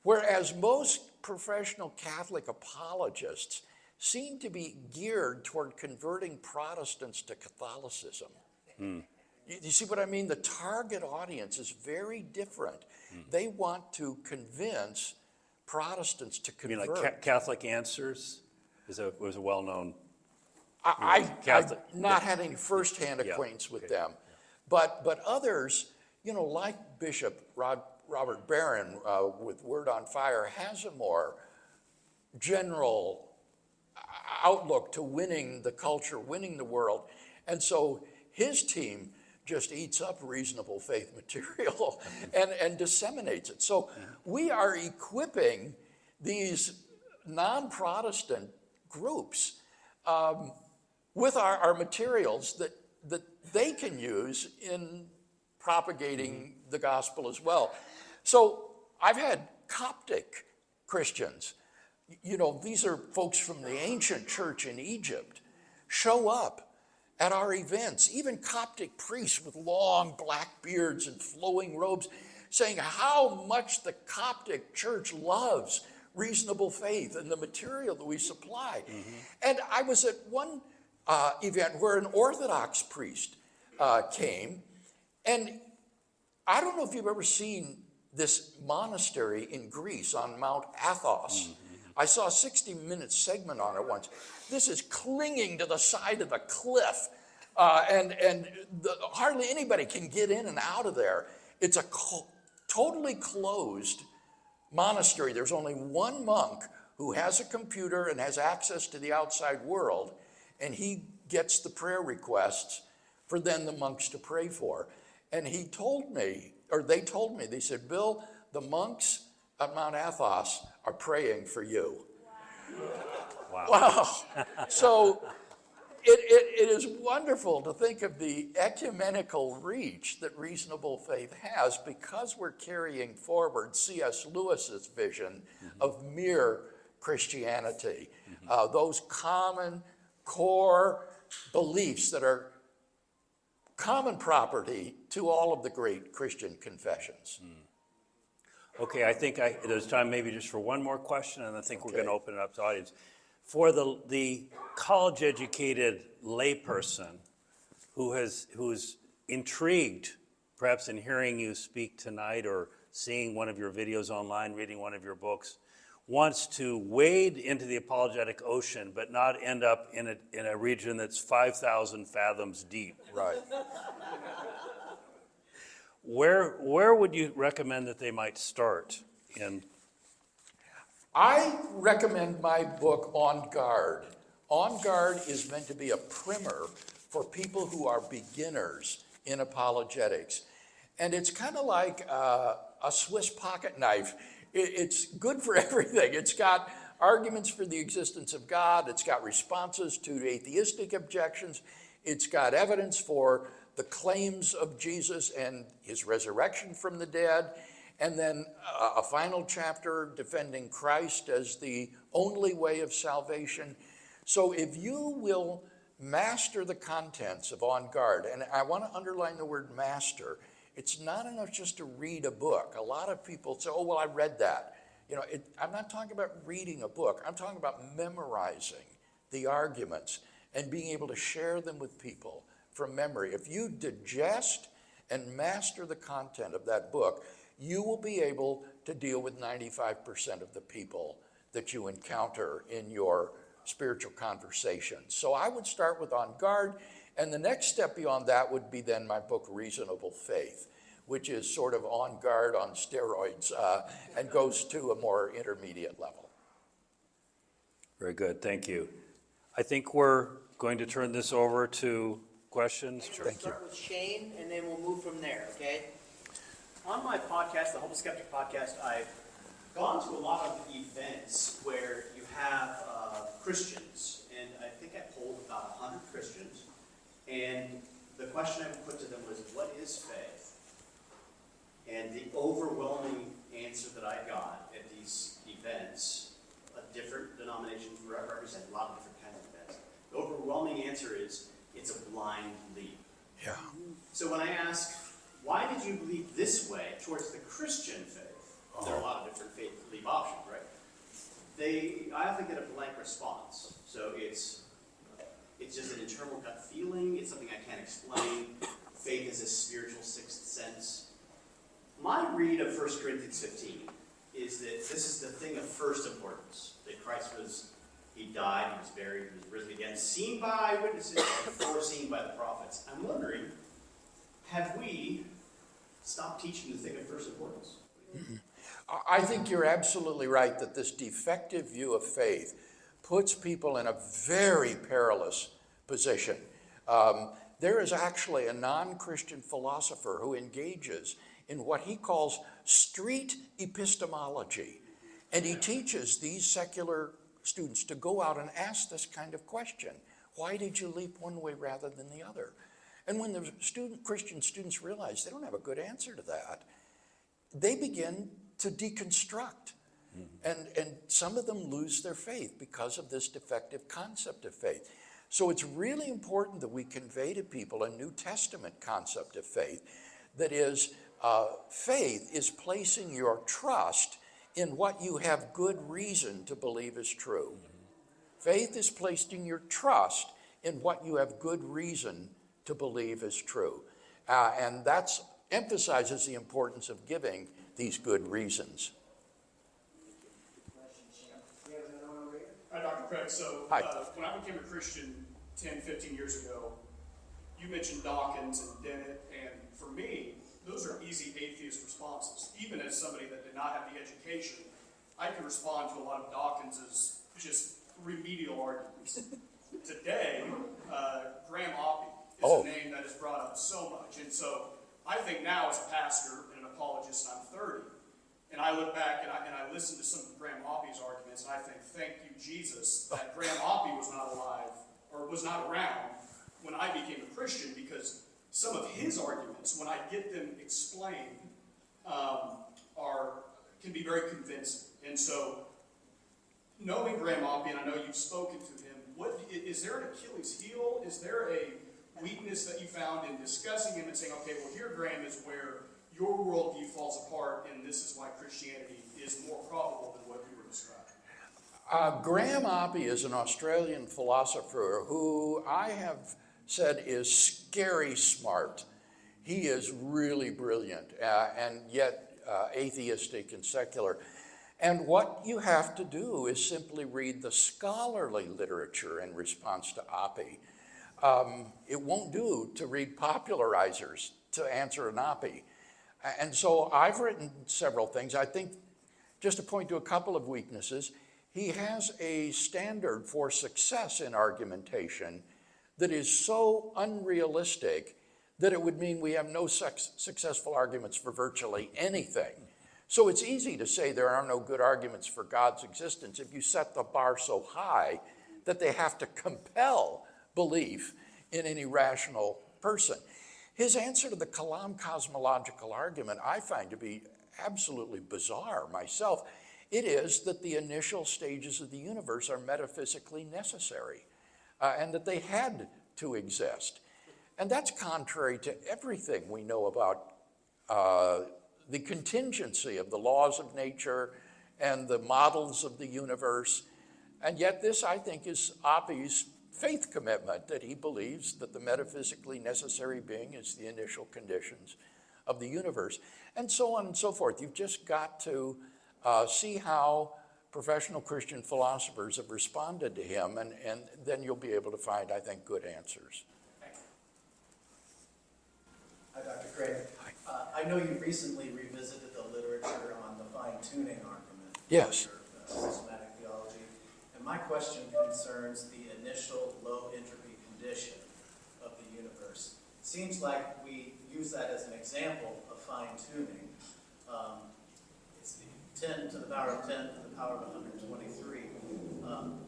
whereas most professional Catholic apologists seem to be geared toward converting Protestants to Catholicism. You see what I mean? The target audience is very different. They want to convince Protestants to convert. You mean like Catholic Answers was a well-known I've not had any firsthand acquaintance with them. But others, like Bishop Robert Barron with Word on Fire, has a more general outlook to winning the culture, winning the world. And so his team just eats up reasonable faith material and disseminates it. So we are equipping these non-Protestant groups with our materials that they can use in propagating the gospel as well. So I've had Coptic Christians, these are folks from the ancient church in Egypt, show up at our events, even Coptic priests with long black beards and flowing robes, saying how much the Coptic church loves reasonable faith and the material that we supply. And I was at one event where an Orthodox priest came, and I don't know if you've ever seen this monastery in Greece on Mount Athos. I saw a 60-minute segment on it once. This is clinging to the side of a cliff, and hardly anybody can get in and out of there. It's a totally closed monastery. There's only one monk who has a computer and has access to the outside world, and he gets the prayer requests for then the monks to pray for. And they told me, they said, Bill, the monks at Mount Athos are praying for you. Wow. So it is wonderful to think of the ecumenical reach that reasonable faith has, because we're carrying forward C.S. Lewis's vision of mere Christianity, those common core beliefs that are common property to all of the great Christian confessions. Okay, I think there's time maybe just for one more question, and I think we're going to open it up to the audience. For the college-educated layperson who's intrigued, perhaps in hearing you speak tonight or seeing one of your videos online, reading one of your books, wants to wade into the apologetic ocean but not end up in a region that's 5,000 fathoms deep. Right. Where would you recommend that they might start in? I recommend my book, On Guard. On Guard is meant to be a primer for people who are beginners in apologetics. And it's kind of like a Swiss pocket knife. It's good for everything. It's got arguments for the existence of God. It's got responses to atheistic objections. It's got evidence for the claims of Jesus and his resurrection from the dead. And then a final chapter defending Christ as the only way of salvation. So if you will master the contents of On Guard, and I want to underline the word master, it's not enough just to read a book. A lot of people say, oh, well, I read that. I'm not talking about reading a book. I'm talking about memorizing the arguments and being able to share them with people from memory. If you digest and master the content of that book, you will be able to deal with 95% of the people that you encounter in your spiritual conversation. So I would start with On Guard, and the next step beyond that would be then my book, Reasonable Faith, which is sort of On Guard on steroids and goes to a more intermediate level. Very good, thank you. I think we're going to turn this over to questions. Sure. We'll start with Shane, and then we'll move from there, okay? On my podcast, the Homo Skeptic podcast, I've gone to a lot of events where you have Christians, and I think I polled about 100 Christians, and the question I would put to them was, what is faith? And the overwhelming answer that I got at these events, a different denomination represent a lot of different kinds of events. The overwhelming answer is, it's a blind leap. Yeah. So when I ask, why did you believe this way towards the Christian faith? There are a lot of different faith leap options, right? I often get a blank response. So it's just an internal gut feeling. It's something I can't explain. Faith is a spiritual sixth sense. My read of 1 Corinthians 15 is that this is the thing of first importance. That Christ he died, he was buried, he was risen again, seen by eyewitnesses, and foreseen by the prophets. I'm wondering, have we stopped teaching the thing of first importance? Mm-hmm. I think you're absolutely right that this defective view of faith puts people in a very perilous position. There is actually a non-Christian philosopher who engages in what he calls street epistemology. And he teaches these secular students to go out and ask this kind of question. Why did you leap one way rather than the other? And when the Christian students realize they don't have a good answer to that, they begin to deconstruct. And some of them lose their faith because of this defective concept of faith. So it's really important that we convey to people a New Testament concept of faith. That is, faith is placing your trust in what you have good reason to believe is true. Faith is placing your trust in what you have good reason to believe is true. And that emphasizes the importance of giving these good reasons. Hi, Dr. Craig. So when I became a Christian 10, 15 years ago, you mentioned Dawkins and Dennett, and for me, those are easy atheist responses. Even as somebody that did not have the education, I can respond to a lot of Dawkins's just remedial arguments. Today, Graham Oppy is a name that is brought up so much. And so I think now as a pastor and an apologist, I'm 30, and I look back and I listen to some of Graham Oppy's arguments, and I think, thank you, Jesus, that Graham Oppy was not alive or was not around when I became a Christian, because some of his arguments, when I get them explained, can be very convincing. And so, knowing Graham Oppy, and I know you've spoken to him, is there an Achilles heel? Is there a weakness that you found in discussing him and saying, okay, well, here, Graham, is where your worldview falls apart, and this is why Christianity is more probable than what you were describing? Graham Oppy is an Australian philosopher who I have said is scary smart. He is really brilliant and yet atheistic and secular. And what you have to do is simply read the scholarly literature in response to Oppy. It won't do to read popularizers to answer an Oppy. And so I've written several things. I think, just to point to a couple of weaknesses, he has a standard for success in argumentation that is so unrealistic that it would mean we have no successful arguments for virtually anything. So it's easy to say there are no good arguments for God's existence if you set the bar so high that they have to compel belief in any rational person. His answer to the Kalam Cosmological Argument I find to be absolutely bizarre myself. It is that the initial stages of the universe are metaphysically necessary and that they had to exist. And that's contrary to everything we know about the contingency of the laws of nature and the models of the universe. And yet this, I think, is Oppy's faith commitment, that he believes that the metaphysically necessary being is the initial conditions of the universe, and so on and so forth. You've just got to see how professional Christian philosophers have responded to him, and then you'll be able to find, I think, good answers. Hi, Dr. Craig. I know you recently revisited the literature on the fine-tuning argument. Yes. For systematic theology. And my question concerns the initial low entropy condition of the universe. It seems like we use that as an example of fine-tuning. It's the 10 to the power of 10 to the power of 123.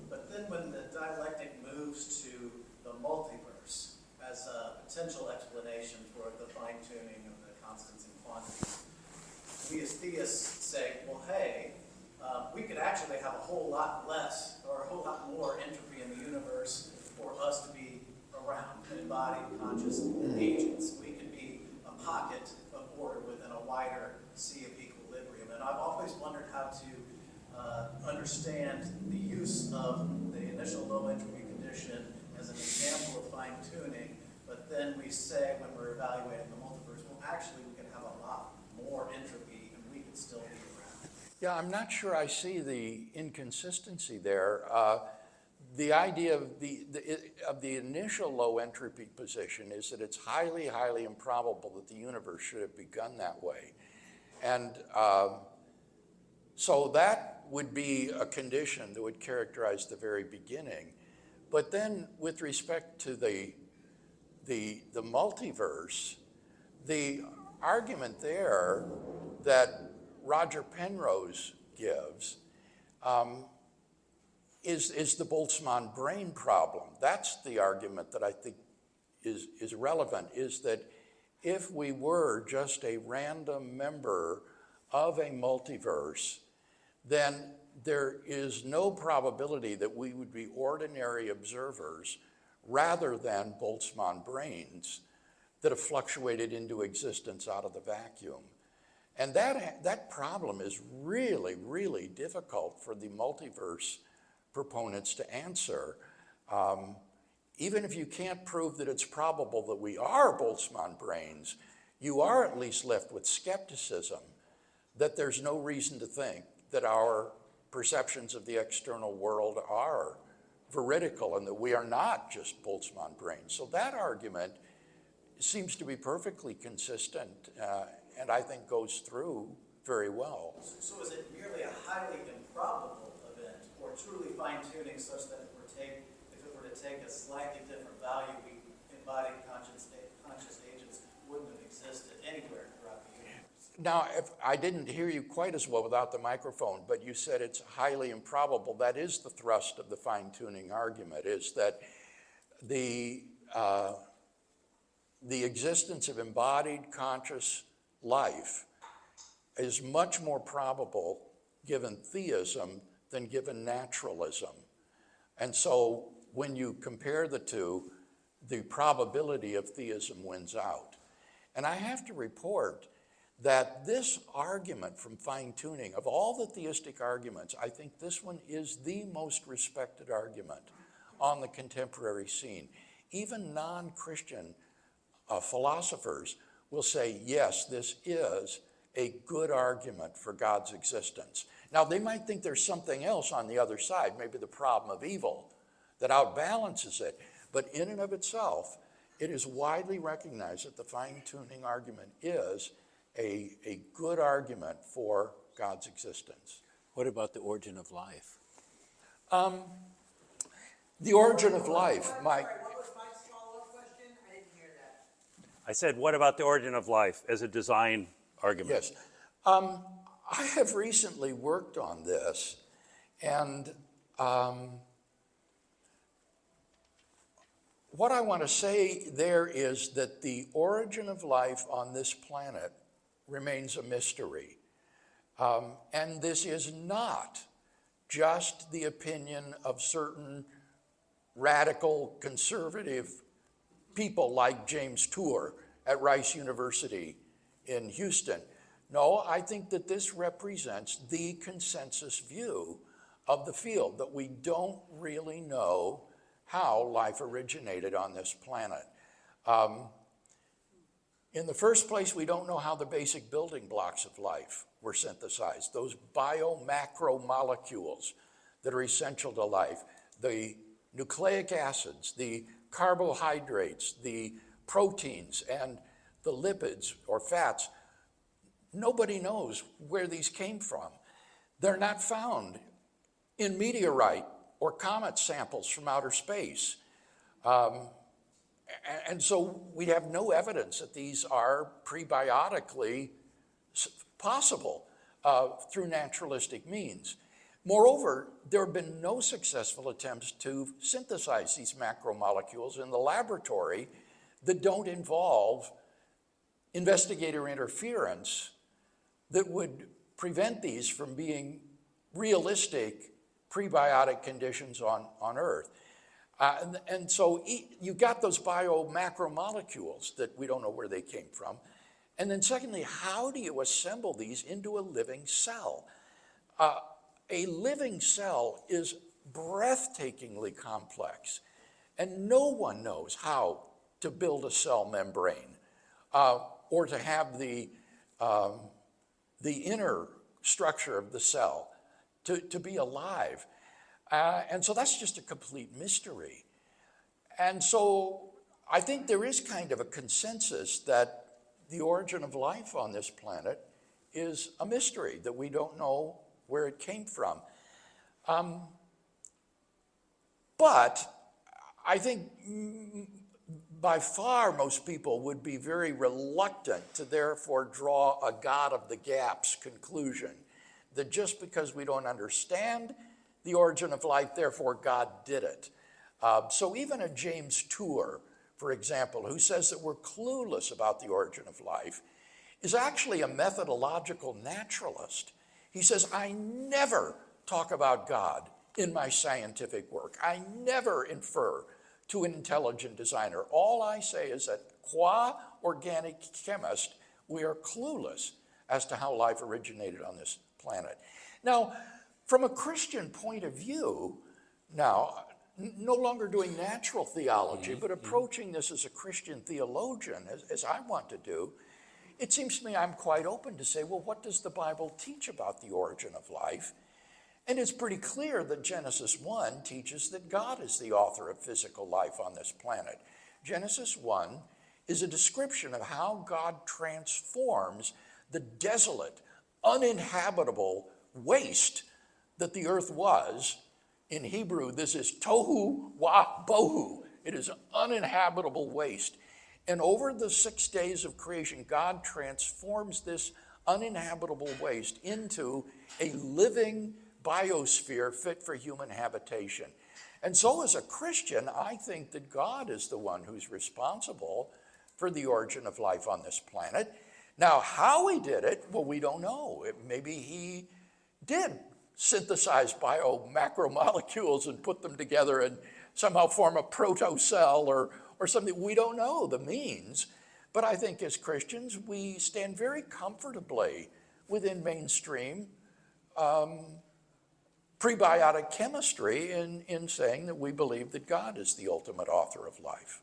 But then when the dialectic moves to the multiverse as a potential explanation we as theists say, well, hey, we could actually have a whole lot less or a whole lot more entropy in the universe for us to be around embodied conscious agents. We could be a pocket of order within a wider sea of equilibrium. And I've always wondered how to understand the use of the initial low entropy condition as an example of fine-tuning, but then we say when we're evaluating the multiverse, well, actually we can have a lot more entropy and we could still be around. Yeah, I'm not sure I see the inconsistency there. The idea of the initial low entropy position is that it's highly, highly improbable that the universe should have begun that way. And so that would be a condition that would characterize the very beginning. But then with respect to the multiverse, the argument there that Roger Penrose gives is the Boltzmann brain problem. That's the argument that I think is relevant, is that if we were just a random member of a multiverse, then there is no probability that we would be ordinary observers rather than Boltzmann brains that have fluctuated into existence out of the vacuum. And that problem is really, really difficult for the multiverse proponents to answer. Even if you can't prove that it's probable that we are Boltzmann brains, you are at least left with skepticism that there's no reason to think that our perceptions of the external world are veridical and that we are not just Boltzmann brains. So that argument seems to be perfectly consistent and I think goes through very well. So is it merely a highly improbable event or truly fine-tuning such that if it were to take a slightly different value, we embodied conscious agents wouldn't have existed anywhere throughout the universe? Now, if I didn't hear you quite as well without the microphone, but you said it's highly improbable. That is the thrust of the fine-tuning argument, is that the existence of embodied conscious life is much more probable given theism than given naturalism. And so when you compare the two, the probability of theism wins out. And I have to report that this argument from fine-tuning, of all the theistic arguments, I think this one is the most respected argument on the contemporary scene. Even non-Christian philosophers will say, yes, this is a good argument for God's existence. Now, they might think there's something else on the other side, maybe the problem of evil, that outbalances it. But in and of itself, it is widely recognized that the fine-tuning argument is a good argument for God's existence. What about the origin of life? The origin of life, What was Mike's follow-up question? I didn't hear that. I said, what about the origin of life as a design argument? Yes. I have recently worked on this, and what I want to say there is that the origin of life on this planet remains a mystery. And this is not just the opinion of certain radical conservative people like James Tour at Rice University in Houston. No, I think that this represents the consensus view of the field, that we don't really know how life originated on this planet. In the first place, we don't know how the basic building blocks of life were synthesized, those biomacromolecules that are essential to life, the nucleic acids, the carbohydrates, the proteins, and the lipids or fats. Nobody knows where these came from. They're not found in meteorite or comet samples from outer space. And so we have no evidence that these are prebiotically possible through naturalistic means. Moreover, there have been no successful attempts to synthesize these macromolecules in the laboratory that don't involve investigator interference that would prevent these from being realistic prebiotic conditions on Earth. And so you've got those bio-macromolecules that we don't know where they came from. And then secondly, how do you assemble these into a living cell? A living cell is breathtakingly complex, and no one knows how to build a cell membrane or to have the inner structure of the cell to be alive. And so that's just a complete mystery. And so I think there is kind of a consensus that the origin of life on this planet is a mystery, that we don't know where it came from. But I think by far most people would be very reluctant to therefore draw a God of the gaps conclusion, that just because we don't understand the origin of life, therefore God did it. So even a James Tour, for example, who says that we're clueless about the origin of life, is actually a methodological naturalist. He says, I never talk about God in my scientific work. I never infer to an intelligent designer. All I say is that qua organic chemist, we are clueless as to how life originated on this planet. Now, from a Christian point of view, now, no longer doing natural theology, but approaching this as a Christian theologian, as I want to do, it seems to me I'm quite open to say, well, what does the Bible teach about the origin of life? And it's pretty clear that Genesis 1 teaches that God is the author of physical life on this planet. Genesis 1 is a description of how God transforms the desolate, uninhabitable waste that the earth was. In Hebrew, this is tohu wa bohu. It is an uninhabitable waste. And over the 6 days of creation, God transforms this uninhabitable waste into a living biosphere fit for human habitation. And so as a Christian, I think that God is the one who's responsible for the origin of life on this planet. Now, how he did it, well, we don't know. Maybe he did synthesize bio-macromolecules and put them together and somehow form a protocell or something. We don't know the means. But I think as Christians, we stand very comfortably within mainstream prebiotic chemistry in saying that we believe that God is the ultimate author of life.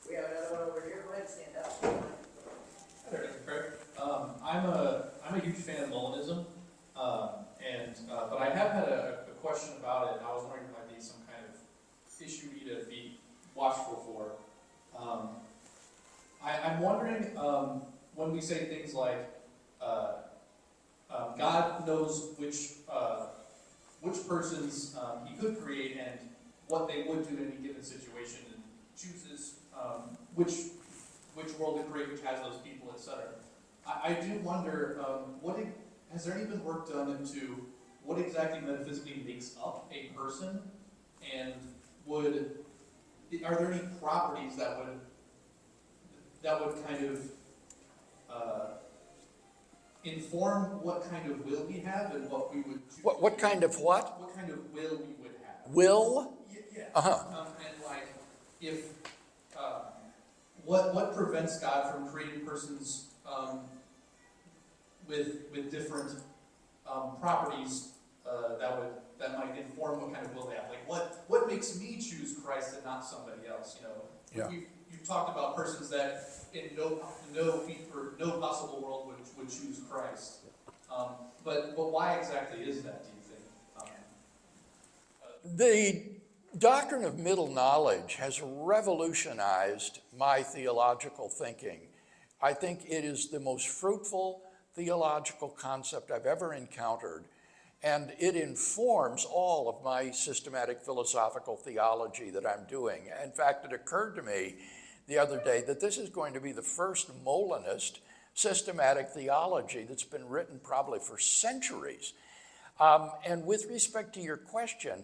We have another one over here. Go ahead and stand up. Hi there, Dr. Craig. I'm a huge fan of Molinism, but I have had a question about it. I was wondering if there might be some kind of issue for you to be watchful for. I'm wondering when we say things like God knows which persons he could create and what they would do in any given situation, and chooses which world to create, which has those people, etc. I do wonder, has there any been work done into what exactly metaphysically makes up a person, and are there any properties that would kind of inform what kind of will we have and what we would choose? What kind of what? What kind of will we would have? Will? Yeah. Uh-huh. And like, if what prevents God from creating persons with different properties that might inform what kind of will they have? Like, what makes me choose Christ and not somebody else? You know, you've talked about persons that in no possible world would choose Christ. But why exactly is that, do you think? The doctrine of middle knowledge has revolutionized my theological thinking. I think it is the most fruitful theological concept I've ever encountered, and it informs all of my systematic philosophical theology that I'm doing. In fact, it occurred to me the other day that this is going to be the first Molinist systematic theology that's been written probably for centuries. And with respect to your question,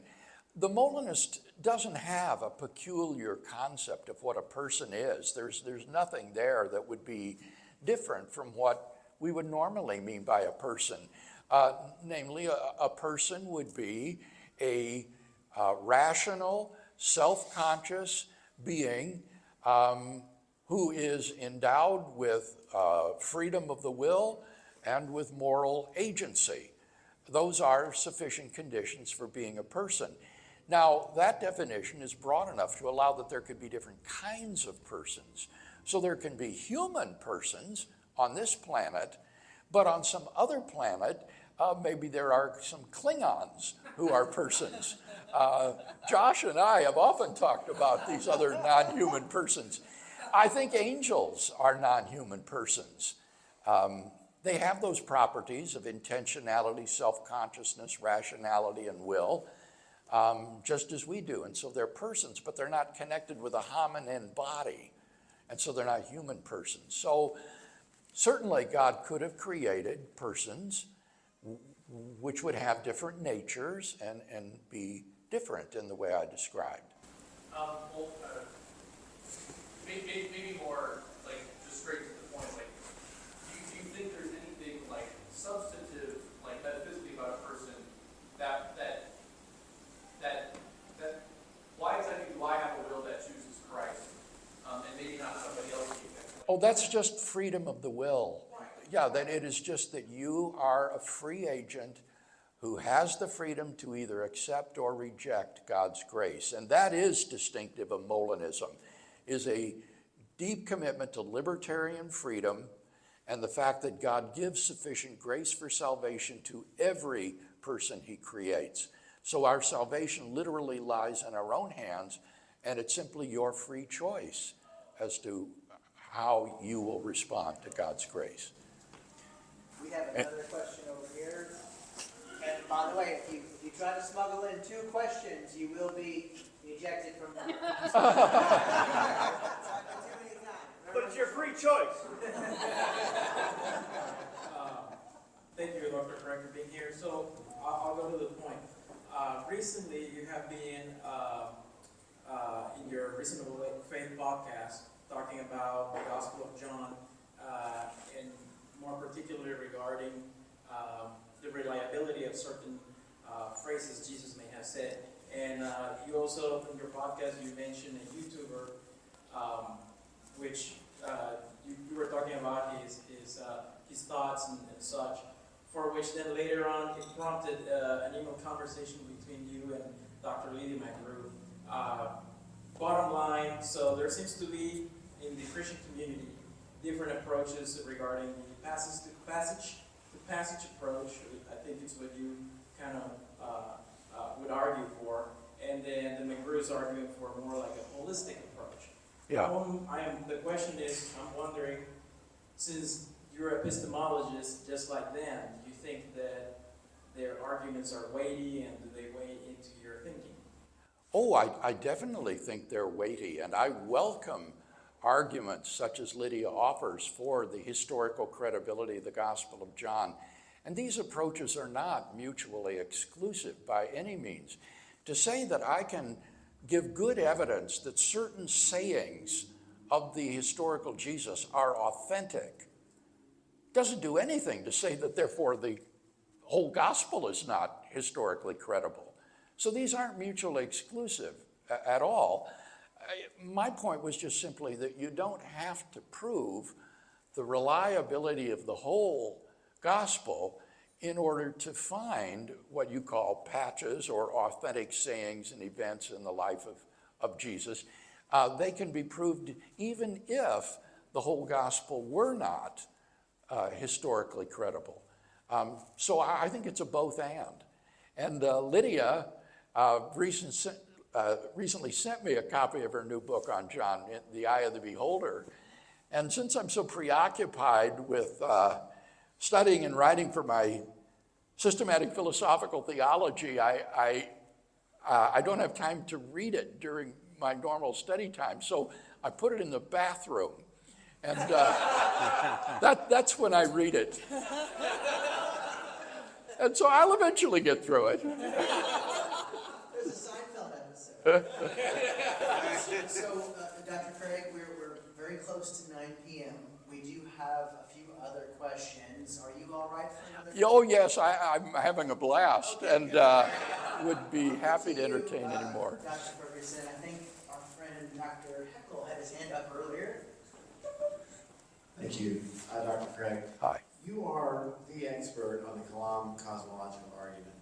the Molinist doesn't have a peculiar concept of what a person is. There's nothing there that would be different from what we would normally mean by a person. Namely, a person would be a rational, self-conscious being who is endowed with freedom of the will and with moral agency. Those are sufficient conditions for being a person. Now, that definition is broad enough to allow that there could be different kinds of persons. So there can be human persons on this planet, but on some other planet, maybe there are some Klingons who are persons. Josh and I have often talked about these other non-human persons. I think angels are non-human persons. They have those properties of intentionality, self-consciousness, rationality, and will, just as we do. And so they're persons, but they're not connected with a hominin body. And so they're not human persons. So certainly God could have created persons which would have different natures and be different in the way I described. Maybe more like just straight to the point. Like, do you think there's anything like substantive, like metaphysically about a person that why exactly do I have a will that chooses Christ, and maybe not somebody else? Oh, that's just freedom of the will. Yeah, that it is just that you are a free agent who has the freedom to either accept or reject God's grace. And that is distinctive of Molinism, is a deep commitment to libertarian freedom and the fact that God gives sufficient grace for salvation to every person he creates. So our salvation literally lies in our own hands, and it's simply your free choice as to how you will respond to God's grace. We have another question over here. And by the way, if you try to smuggle in 2 questions, you will be ejected from the But it's your free choice. Thank you, Dr. Craig, for being here. So I'll go to the point. Recently, you have been in your Reasonable Faith podcast talking about the Gospel of John, and more particularly regarding the reliability of certain phrases Jesus may have said. And you also, in your podcast, you mentioned a YouTuber, which you were talking about his thoughts and such, for which then later on it prompted an email conversation between you and Dr. Lydia McClymond. Bottom line, so there seems to be in the Christian community different approaches regarding the passage approach. I think it's what you kind of would argue for, and then the McGrew's arguing for more like a holistic approach. Yeah. The question is, I'm wondering, since you're epistemologists just like them, do you think that their arguments are weighty, and do they weigh into your thinking? Oh, I definitely think they're weighty, and I welcome arguments such as Lydia offers for the historical credibility of the Gospel of John. And these approaches are not mutually exclusive by any means. To say that I can give good evidence that certain sayings of the historical Jesus are authentic doesn't do anything to say that therefore the whole gospel is not historically credible. So these aren't mutually exclusive at all. My point was just simply that you don't have to prove the reliability of the whole gospel in order to find what you call patches or authentic sayings and events in the life of Jesus. They can be proved even if the whole gospel were not historically credible. So I think it's a both and. And Lydia recently sent me a copy of her new book on John, The Eye of the Beholder. And since I'm so preoccupied with studying and writing for my systematic philosophical theology, I don't have time to read it during my normal study time. So I put it in the bathroom. And that's when I read it. And so I'll eventually get through it. There's a Seinfeld episode. So, Dr. Craig, we're very close to 9 p.m. We do have a few other questions. Are you all right for another? Oh, yes, I'm having a blast, Okay, and would be happy to entertain any more. Dr. Ferguson, I think our friend Dr. Heckel had his hand up earlier. Thank you. Dr. Craig. Hi. You are the expert on the Kalam Cosmological Argument.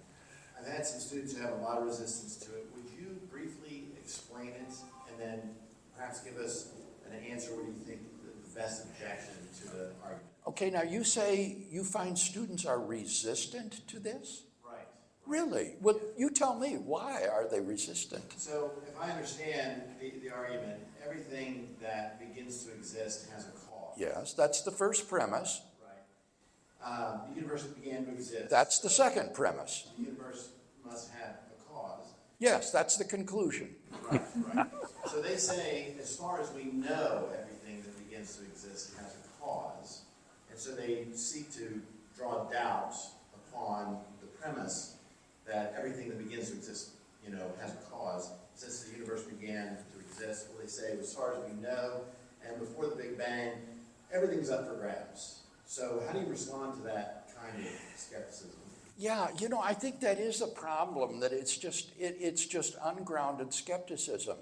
I've had some students who have a lot of resistance to it. Would you briefly explain it and then perhaps give us an answer what you think the best objection to the argument? Okay, now you say you find students are resistant to this? Right. Really? Well, you tell me, why are they resistant? So if I understand the argument, everything that begins to exist has a cause. Yes, that's the first premise. Right. The universe began to exist. That's the second premise. The universe must have a cause. Yes, that's the conclusion. Right, right. So they say, as far as we know, everything that begins to exist has a cause. And so they seek to draw doubt upon the premise that everything that begins to exist, has a cause. Since the universe began to exist, well, they say, as far as we know, and before the Big Bang, everything's up for grabs. So how do you respond to that kind of skepticism? Yeah, I think that is a problem, that it's just ungrounded skepticism.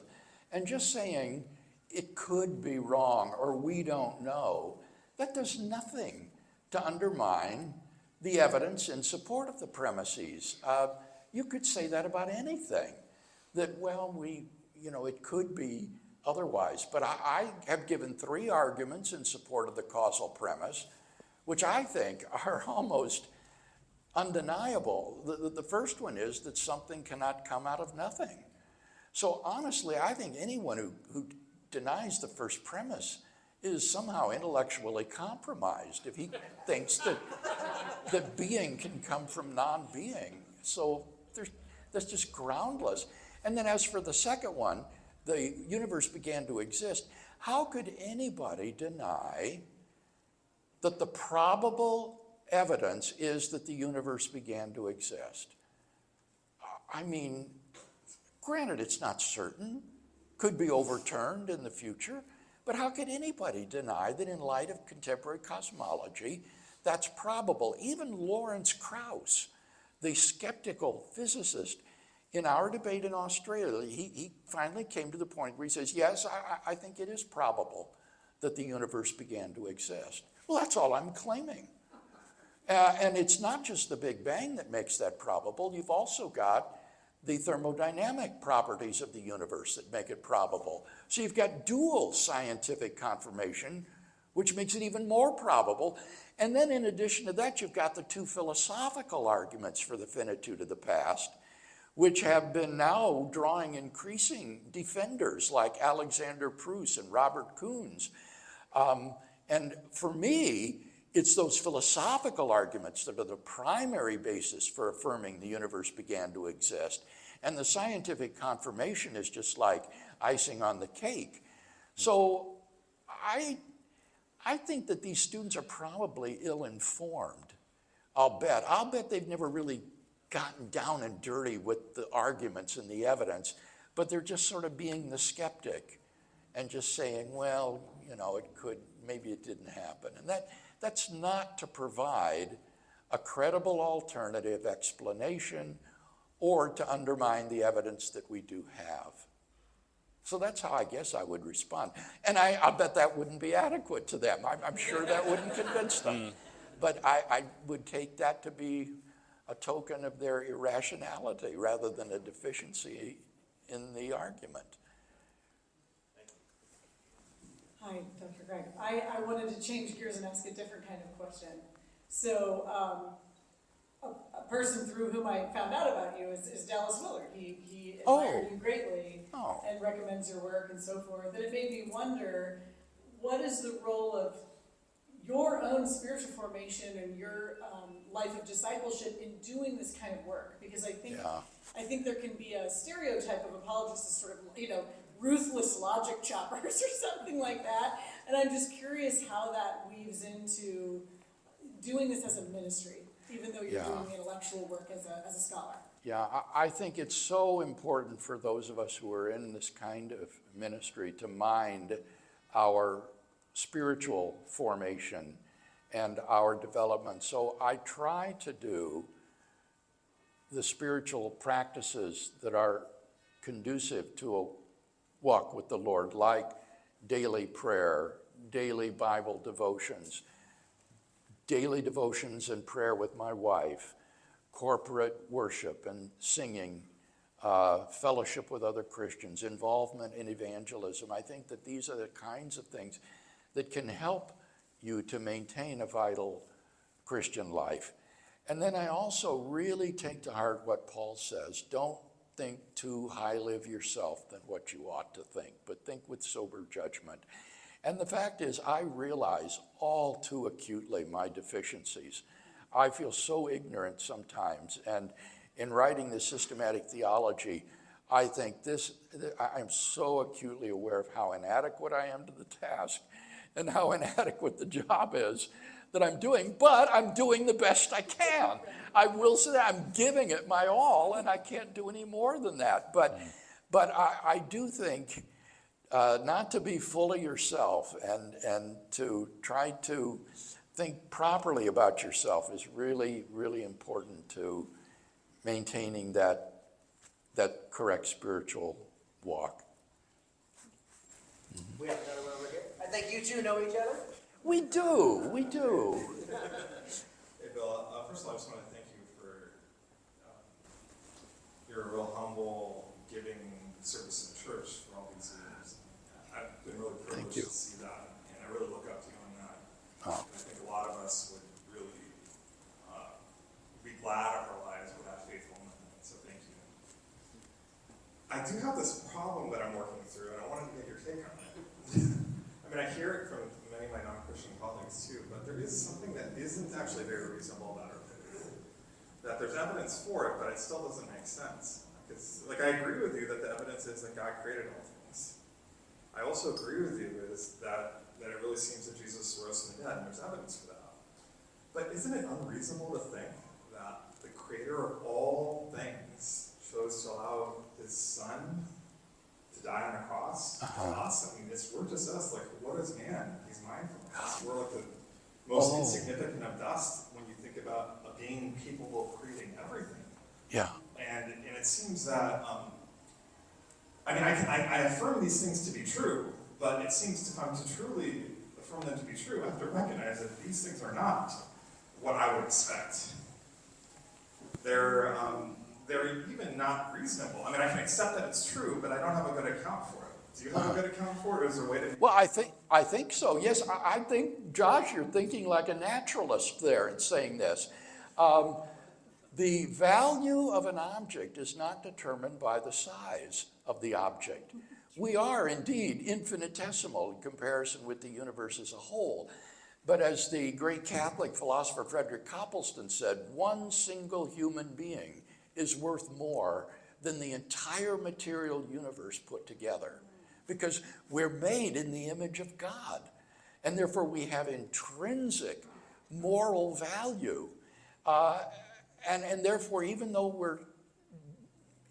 And just saying it could be wrong or we don't know, that does nothing to undermine the evidence in support of the premises. You could say that about anything, that, well, it could be otherwise. But I have given 3 arguments in support of the causal premise, which I think are almost undeniable. The first one is that something cannot come out of nothing. So honestly, I think anyone who denies the first premise is somehow intellectually compromised if he thinks that being can come from non-being. So that's just groundless. And then as for the second one, the universe began to exist. How could anybody deny that the probable evidence is that the universe began to exist? I mean, granted, it's not certain, could be overturned in the future, but how could anybody deny that in light of contemporary cosmology, that's probable? Even Lawrence Krauss, the skeptical physicist, in our debate in Australia, he finally came to the point where he says, yes, I think it is probable that the universe began to exist. Well, that's all I'm claiming. And it's not just the Big Bang that makes that probable. You've also got the thermodynamic properties of the universe that make it probable. So you've got dual scientific confirmation, which makes it even more probable. And then in addition to that, you've got the 2 philosophical arguments for the finitude of the past, which have been now drawing increasing defenders like Alexander Pruss and Robert Koons. And for me, it's those philosophical arguments that are the primary basis for affirming the universe began to exist. And the scientific confirmation is just like icing on the cake. So I think that these students are probably ill-informed. I'll bet they've never really gotten down and dirty with the arguments and the evidence, but they're just sort of being the skeptic and just saying, well, it could, maybe it didn't happen. And that's not to provide a credible alternative explanation or to undermine the evidence that we do have. So that's how I guess I would respond. And I bet that wouldn't be adequate to them. I'm sure that wouldn't convince them. But I would take that to be a token of their irrationality rather than a deficiency in the argument. Hi, Dr. Craig. I wanted to change gears and ask a different kind of question. So a person through whom I found out about you is Dallas Willard. He admired you greatly and recommends your work and so forth. And it made me wonder, what is the role of your own spiritual formation and your life of discipleship in doing this kind of work? Because I think there can be a stereotype of apologists as sort of, ruthless logic choppers or something like that. And I'm just curious how that weaves into doing this as a ministry, even though you're doing intellectual work as a scholar. Yeah, I think it's so important for those of us who are in this kind of ministry to mind our spiritual formation and our development. So I try to do the spiritual practices that are conducive to a walk with the Lord, like daily prayer, daily Bible devotions, daily devotions and prayer with my wife, corporate worship and singing, fellowship with other Christians, involvement in evangelism. I think that these are the kinds of things that can help you to maintain a vital Christian life. And then I also really take to heart what Paul says. Don't think too highly of yourself than what you ought to think, but think with sober judgment. And the fact is, I realize all too acutely my deficiencies. I feel so ignorant sometimes, and in writing this systematic theology, I think I'm so acutely aware of how inadequate I am to the task and how inadequate the job is that I'm doing, but I'm doing the best I can. I will say that I'm giving it my all, and I can't do any more than that. But I do think not to be full of yourself and to try to think properly about yourself is really, really important to maintaining that correct spiritual walk. We have another one over here. I think you two know each other. We do. Hey, Bill, first of all, I just want to thank you for your real humble, giving service in the church for all these years. I've been really privileged to see that, and I really look up to you on that. Oh. And I think a lot of us would really be glad of our lives with that faithfulness, so thank you. I do have this problem that I'm working through, and I wanted to get your take on it. I mean, I hear it from many of my non-Christian colleagues too, but there is something that isn't actually very reasonable about our faith. That there's evidence for it, but it still doesn't make sense. Like, I agree with you that the evidence is that God created all things. I also agree with you is that it really seems that Jesus rose from the dead, and there's evidence for that. But isn't it unreasonable to think that the creator of all things chose to allow his son to die on a cross for us? I mean, we're just us. Like, what is man? He's mindful of us. We're like the most insignificant of dust when you think about a being capable of creating everything. Yeah. And it seems that, I mean, I affirm these things to be true, but it seems if I'm to truly affirm them to be true, I have to recognize that these things are not what I would expect. They're even not reasonable. I mean, I can accept that it's true, but I don't have a good account for it. Do you have a good account for it, or is there a way to... Well, I think so. Yes, I think, Josh, you're thinking like a naturalist there in saying this. The value of an object is not determined by the size of the object. We are indeed infinitesimal in comparison with the universe as a whole. But as the great Catholic philosopher Frederick Copleston said, one single human being is worth more than the entire material universe put together, because we're made in the image of God, and therefore we have intrinsic moral value. And therefore, even though we're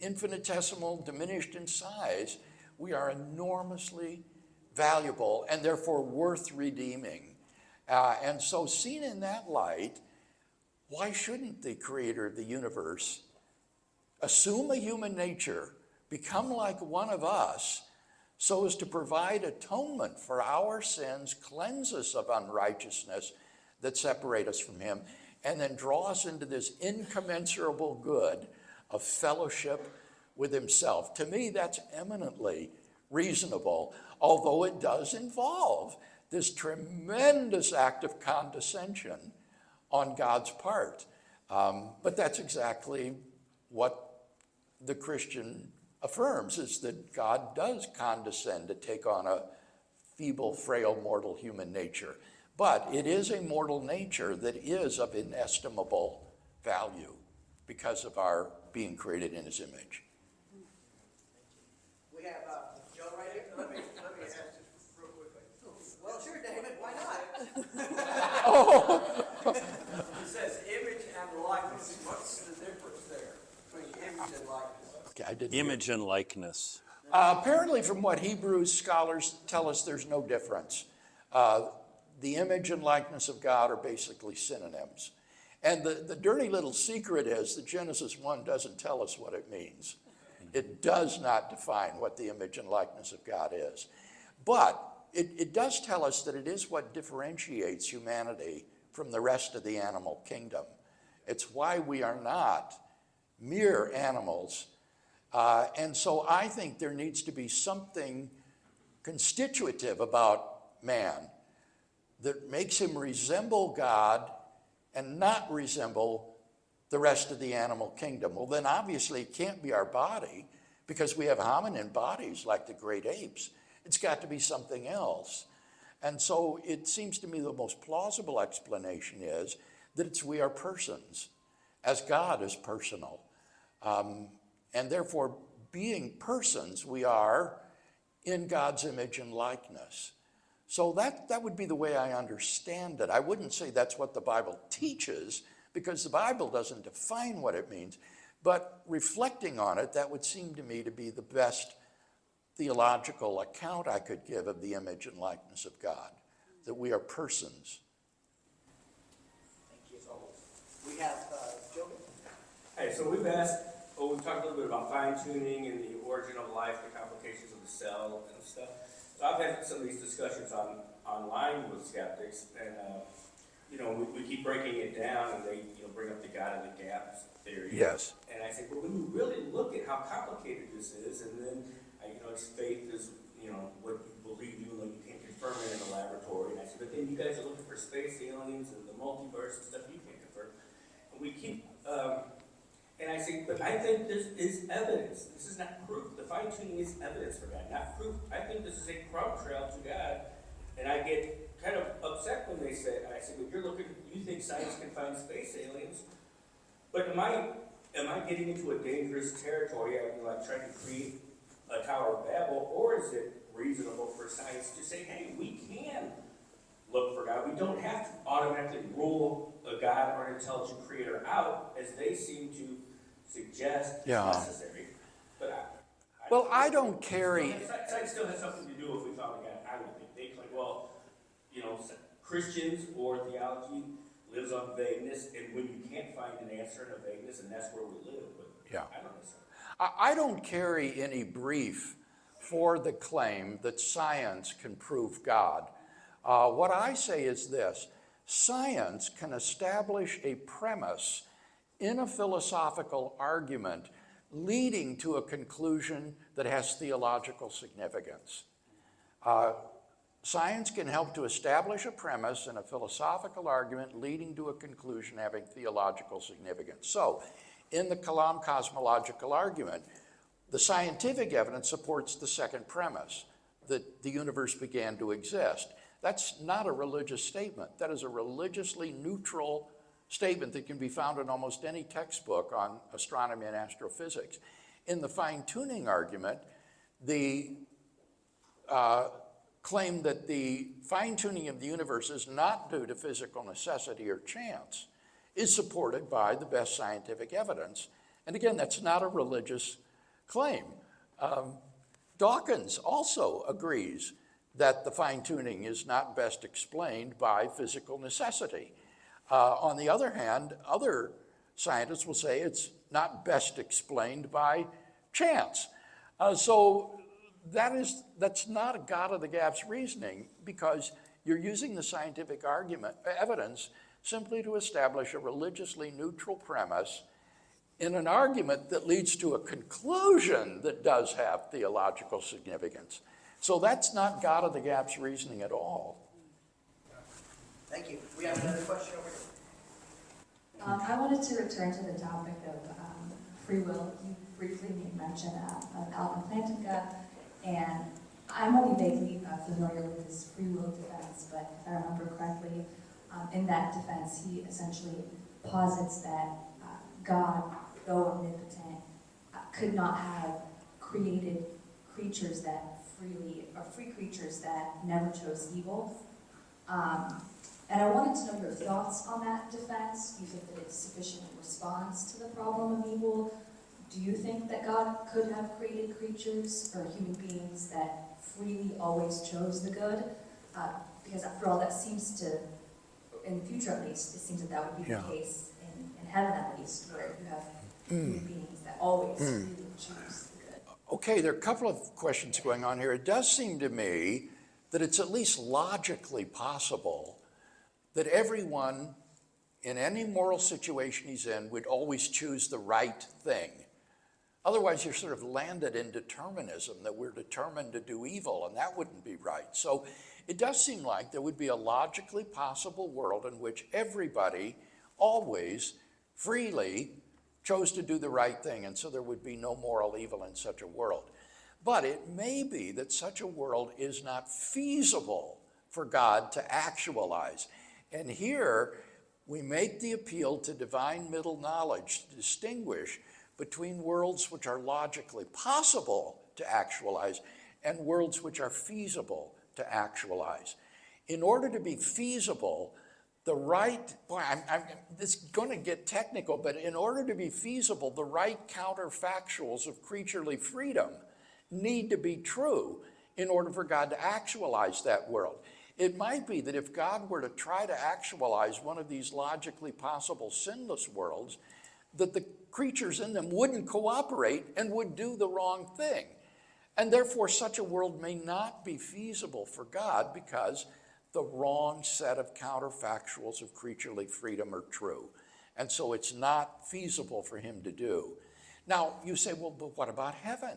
infinitesimal, diminished in size, we are enormously valuable and therefore worth redeeming. And so seen in that light, why shouldn't the creator of the universe assume a human nature, become like one of us, so as to provide atonement for our sins, cleanse us of unrighteousness that separate us from him, and then draw us into this incommensurable good of fellowship with himself? To me, that's eminently reasonable, although it does involve this tremendous act of condescension on God's part. But that's exactly what the Christian affirms, is that God does condescend to take on a feeble, frail, mortal human nature. But it is a mortal nature that is of inestimable value because of our being created in his image. We have Joe right here. Let me ask this real quickly. Well, sure, David, why not? It says image and likeness. What's the difference there between image and likeness? Okay, I didn't Image and likeness. Apparently, from what Hebrew scholars tell us, there's no difference. The image and likeness of God are basically synonyms. And the dirty little secret is that Genesis 1 doesn't tell us what it means. It does not define what the image and likeness of God is. But it does tell us that it is what differentiates humanity from the rest of the animal kingdom. It's why we are not mere animals. And so I think there needs to be something constitutive about man that makes him resemble God and not resemble the rest of the animal kingdom. Well, then obviously it can't be our body, because we have hominin bodies like the great apes. It's got to be something else. And so it seems to me the most plausible explanation is that we are persons, as God is personal. And therefore, being persons, we are in God's image and likeness. So that would be the way I understand it. I wouldn't say that's what the Bible teaches, because the Bible doesn't define what it means. But reflecting on it, that would seem to me to be the best theological account I could give of the image and likeness of God, that we are persons. Thank you. We have Joe. Hey, so we've talked a little bit about fine-tuning and the origin of life, the complications of the cell and stuff. So I've had some of these discussions online with skeptics, and we keep breaking it down, and they bring up the God of the gaps theory. Yes. And I say, well, when you really look at how complicated this is, and then faith is what you believe, even though you can't confirm it in a laboratory. And I said, but then you guys are looking for space aliens and the multiverse and stuff you can't confirm. And we keep. And I say, but I think this is evidence. This is not proof. The fine-tuning is evidence for God, not proof. I think this is a crumb trail to God. And I get kind of upset when they say, I say, well, you think science can find space aliens. But am I getting into a dangerous territory? I'm trying to create a Tower of Babel, or is it reasonable for science to say, hey, we can look for God. We don't have to automatically rule a God or an intelligent creator out, as they seem to suggest is necessary. But I don't carry... Science still has something to do if we found a God. I would think. They claim, Christians or theology lives on vagueness, and when you can't find an answer in a vagueness, and that's where we live. But I don't know. I don't carry any brief for the claim that science can prove God. What I say is this: science can establish a premise in a philosophical argument leading to a conclusion that has theological significance. Science can help to establish a premise in a philosophical argument leading to a conclusion having theological significance. So, in the Kalam Cosmological Argument, the scientific evidence supports the second premise, that the universe began to exist. That's not a religious statement. That is a religiously neutral statement that can be found in almost any textbook on astronomy and astrophysics. In the fine-tuning argument, the claim that the fine-tuning of the universe is not due to physical necessity or chance is supported by the best scientific evidence. And again, that's not a religious claim. Dawkins also agrees that the fine-tuning is not best explained by physical necessity. On the other hand, other scientists will say it's not best explained by chance. So that's not a God of the gaps reasoning, because you're using the scientific evidence simply to establish a religiously neutral premise in an argument that leads to a conclusion that does have theological significance. So that's not God of the gaps reasoning at all. Thank you. We have another question over here. I wanted to return to the topic of free will. You briefly made mention of Alvin Plantinga, and I'm only vaguely familiar with his free will defense, but if I remember correctly, in that defense, he essentially posits that God, though omnipotent, could not have created creatures that free creatures that never chose evil. And I wanted to know your thoughts on that defense. Do you think that it sufficiently responds to the problem of evil? Do you think that God could have created creatures or human beings that freely always chose the good? Because after all, that seems to, in the future at least, it seems that would be the case in heaven at least, where you have human beings that always freely choose the good. Okay, there are a couple of questions going on here. It does seem to me that it's at least logically possible that everyone in any moral situation he's in would always choose the right thing. Otherwise, you're sort of landed in determinism, that we're determined to do evil, and that wouldn't be right. So it does seem like there would be a logically possible world in which everybody always freely chose to do the right thing, and so there would be no moral evil in such a world. But it may be that such a world is not feasible for God to actualize. And here we make the appeal to divine middle knowledge to distinguish between worlds which are logically possible to actualize and worlds which are feasible to actualize. In order to be feasible, the right, this is going to get technical, but in order to be feasible, the right counterfactuals of creaturely freedom need to be true in order for God to actualize that world. It might be that if God were to try to actualize one of these logically possible sinless worlds, that the creatures in them wouldn't cooperate and would do the wrong thing. And therefore, such a world may not be feasible for God because the wrong set of counterfactuals of creaturely freedom are true. And so it's not feasible for him to do. Now, you say, well, but what about heaven?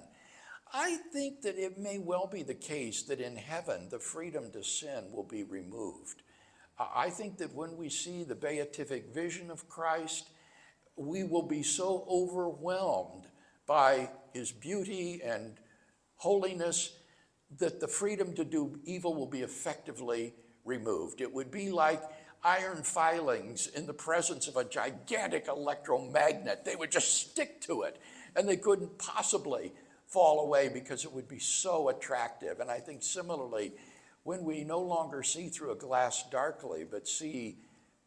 I think that it may well be the case that in heaven, the freedom to sin will be removed. I think that when we see the beatific vision of Christ, we will be so overwhelmed by his beauty and holiness that the freedom to do evil will be effectively removed. It would be like iron filings in the presence of a gigantic electromagnet. They would just stick to it, and they couldn't possibly fall away because it would be so attractive. And I think similarly, when we no longer see through a glass darkly, but see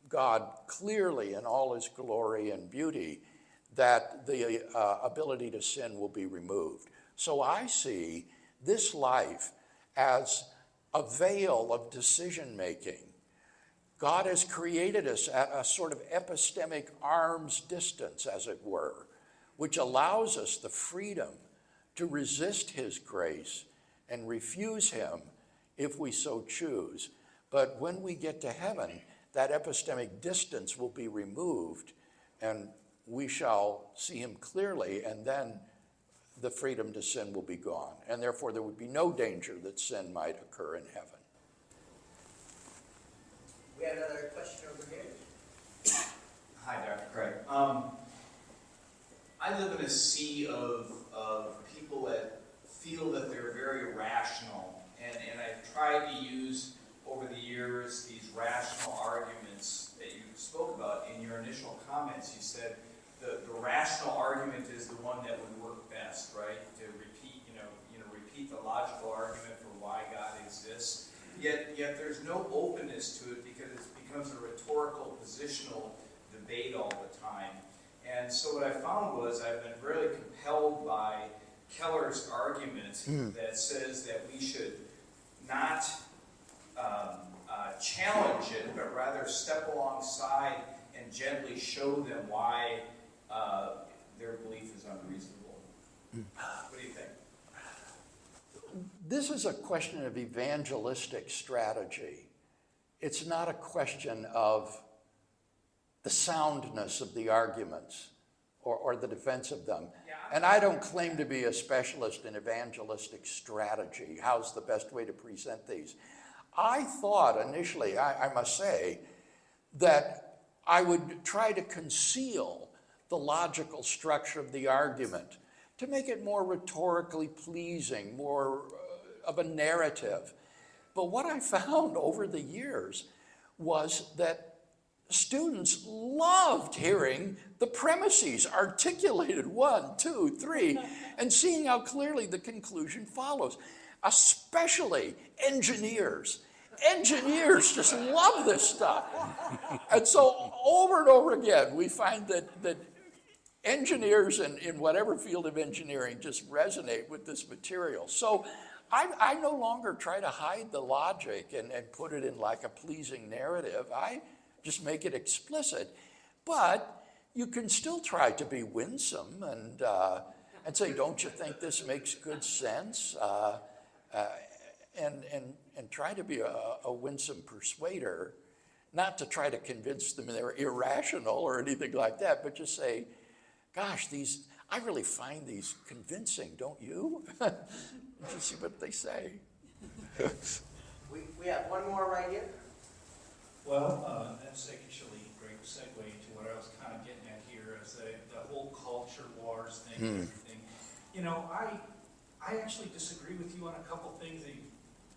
God clearly in all his glory and beauty, that the ability to sin will be removed. So I see this life as a veil of decision making. God has created us at a sort of epistemic arm's distance, as it were, which allows us the freedom to resist his grace and refuse him if we so choose. But when we get to heaven, that epistemic distance will be removed and we shall see him clearly, and then the freedom to sin will be gone. And therefore there would be no danger that sin might occur in heaven. We have another question over here. Hi, Dr. Craig. I live in a sea of people that feel that they're very rational, and I've tried to use over the years these rational arguments that you spoke about. In your initial comments, you said the rational argument is the one that would work best, right? To repeat the logical argument for why God exists. Yet there's no openness to it because it becomes a rhetorical, positional debate all the time. And so what I found was I've been really compelled by Keller's argument that says that we should not challenge it, but rather step alongside and gently show them why their belief is unreasonable. What do you think? This is a question of evangelistic strategy. It's not a question of the soundness of the arguments or the defense of them. And I don't claim to be a specialist in evangelistic strategy. How's the best way to present these? I thought initially, I must say, that I would try to conceal the logical structure of the argument to make it more rhetorically pleasing, more of a narrative. But what I found over the years was that students loved hearing the premises articulated 1, 2, 3, and seeing how clearly the conclusion follows. Especially engineers. Engineers just love this stuff. And so over and over again, we find that engineers in whatever field of engineering just resonate with this material. So I no longer try to hide the logic and put it in like a pleasing narrative. I just make it explicit. But you can still try to be winsome and say, don't you think this makes good sense? And try to be a winsome persuader, not to try to convince them they're irrational or anything like that, but just say, gosh, I really find these convincing, don't you? Just see what they say. We have one more right here. Well, that's actually a great segue into what I was kind of getting at here, is the whole culture wars thing and everything. You know, I actually disagree with you on a couple things that you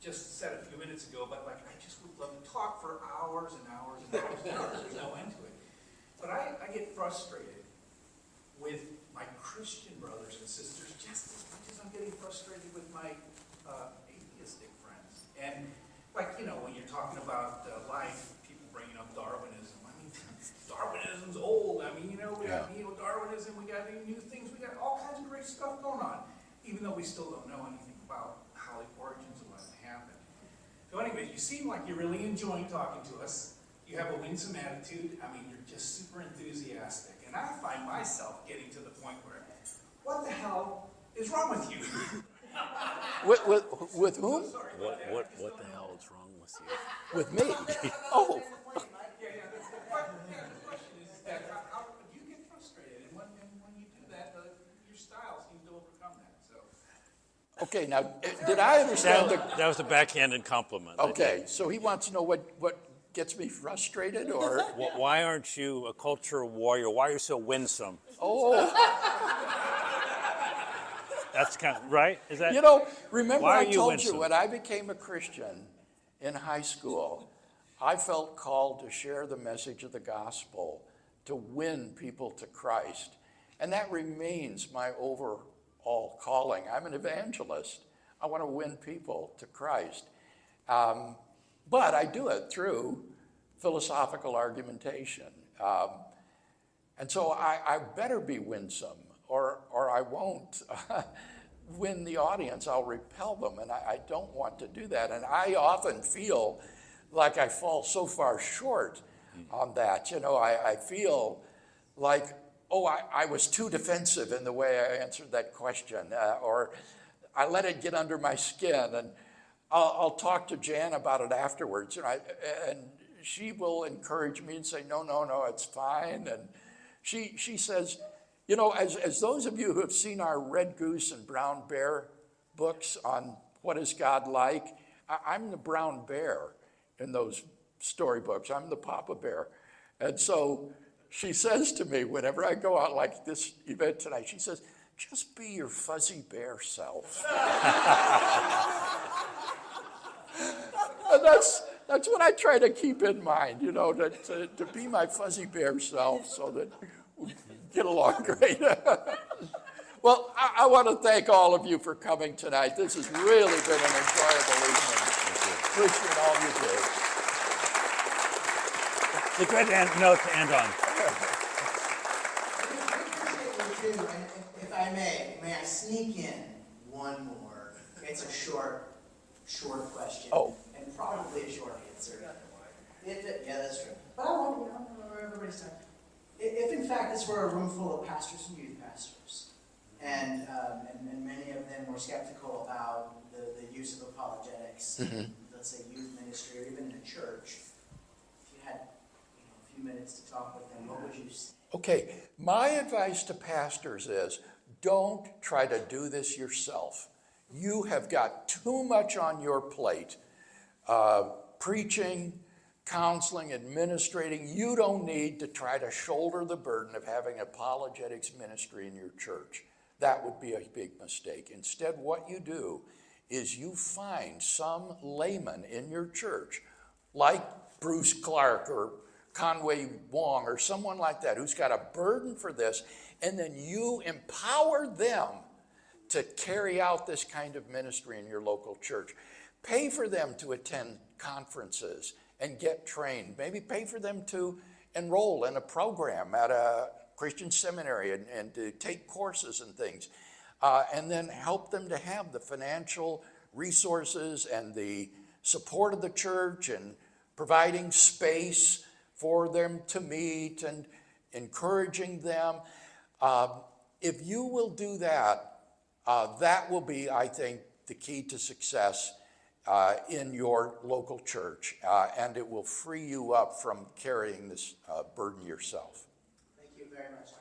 just said a few minutes ago, but like I just would love to talk for hours and hours and hours and hours. There's no end to it. But I get frustrated with my Christian brothers and sisters just as much as I'm getting frustrated with my atheistic friends. And like, you know, when you're talking about life, people bringing up Darwinism. I mean, Darwinism's old. I mean, you know, we got neo-Darwinism, we got new things, we got all kinds of great stuff going on, even though we still don't know anything about how the origins of life happened. So anyways, you seem like you're really enjoying talking to us. You have a winsome attitude. I mean, you're just super enthusiastic. And I find myself getting to the point where, what the hell is wrong with you? With whom? What the hell is wrong with you? With me? Oh. The question is that how you get frustrated, and when you do that, your style seems to overcome that. So. Okay, now, did I understand that was a backhanded compliment. Okay, so he wants to know what gets me frustrated, or? Why aren't you a culture warrior? Why are you so winsome? Oh. That's kind of, right? Is that? You know, remember I told winsome? you when I became a Christian in high school, I felt called to share the message of the gospel, to win people to Christ. And that remains my overall calling. I'm an evangelist. I want to win people to Christ. But I do it through philosophical argumentation. And so I better be winsome, or I won't win the audience. I'll repel them, and I don't want to do that. And I often feel like I fall so far short on that. You know, I feel like, I was too defensive in the way I answered that question, or I let it get under my skin. And I'll talk to Jan about it afterwards, and she will encourage me and say, no, it's fine. And she says, you know, as those of you who have seen our Red Goose and Brown Bear books on what is God like, I'm the brown bear in those storybooks. I'm the Papa Bear. And so she says to me, whenever I go out like this event tonight, she says, just be your fuzzy bear self. And that's what I try to keep in mind, you know, to be my fuzzy bear self so that we get along great. Well, I want to thank all of you for coming tonight. This has really been an enjoyable evening. Appreciate all you do. It's a good note to end on. If I may I sneak in one more? It's a short question. And probably a short answer. Yeah, that's true. But I want everybody's time. If in fact this were a room full of pastors and youth pastors, and many of them were skeptical about the use of apologetics, let's say youth ministry or even in a church, if you had a few minutes to talk with them, what would you say? Okay, my advice to pastors is don't try to do this yourself. You have got too much on your plate. Preaching, counseling, administrating. You don't need to try to shoulder the burden of having an apologetics ministry in your church. That would be a big mistake. Instead, what you do is you find some layman in your church, like Bruce Clark or Conway Wong or someone like that, who's got a burden for this, and then you empower them to carry out this kind of ministry in your local church. Pay for them to attend conferences and get trained. Maybe pay for them to enroll in a program at a Christian seminary and to take courses and things. And then help them to have the financial resources and the support of the church and providing space for them to meet and encouraging them. If you will do that, that will be, I think, the key to success in your local church, and it will free you up from carrying this burden yourself. Thank you very much.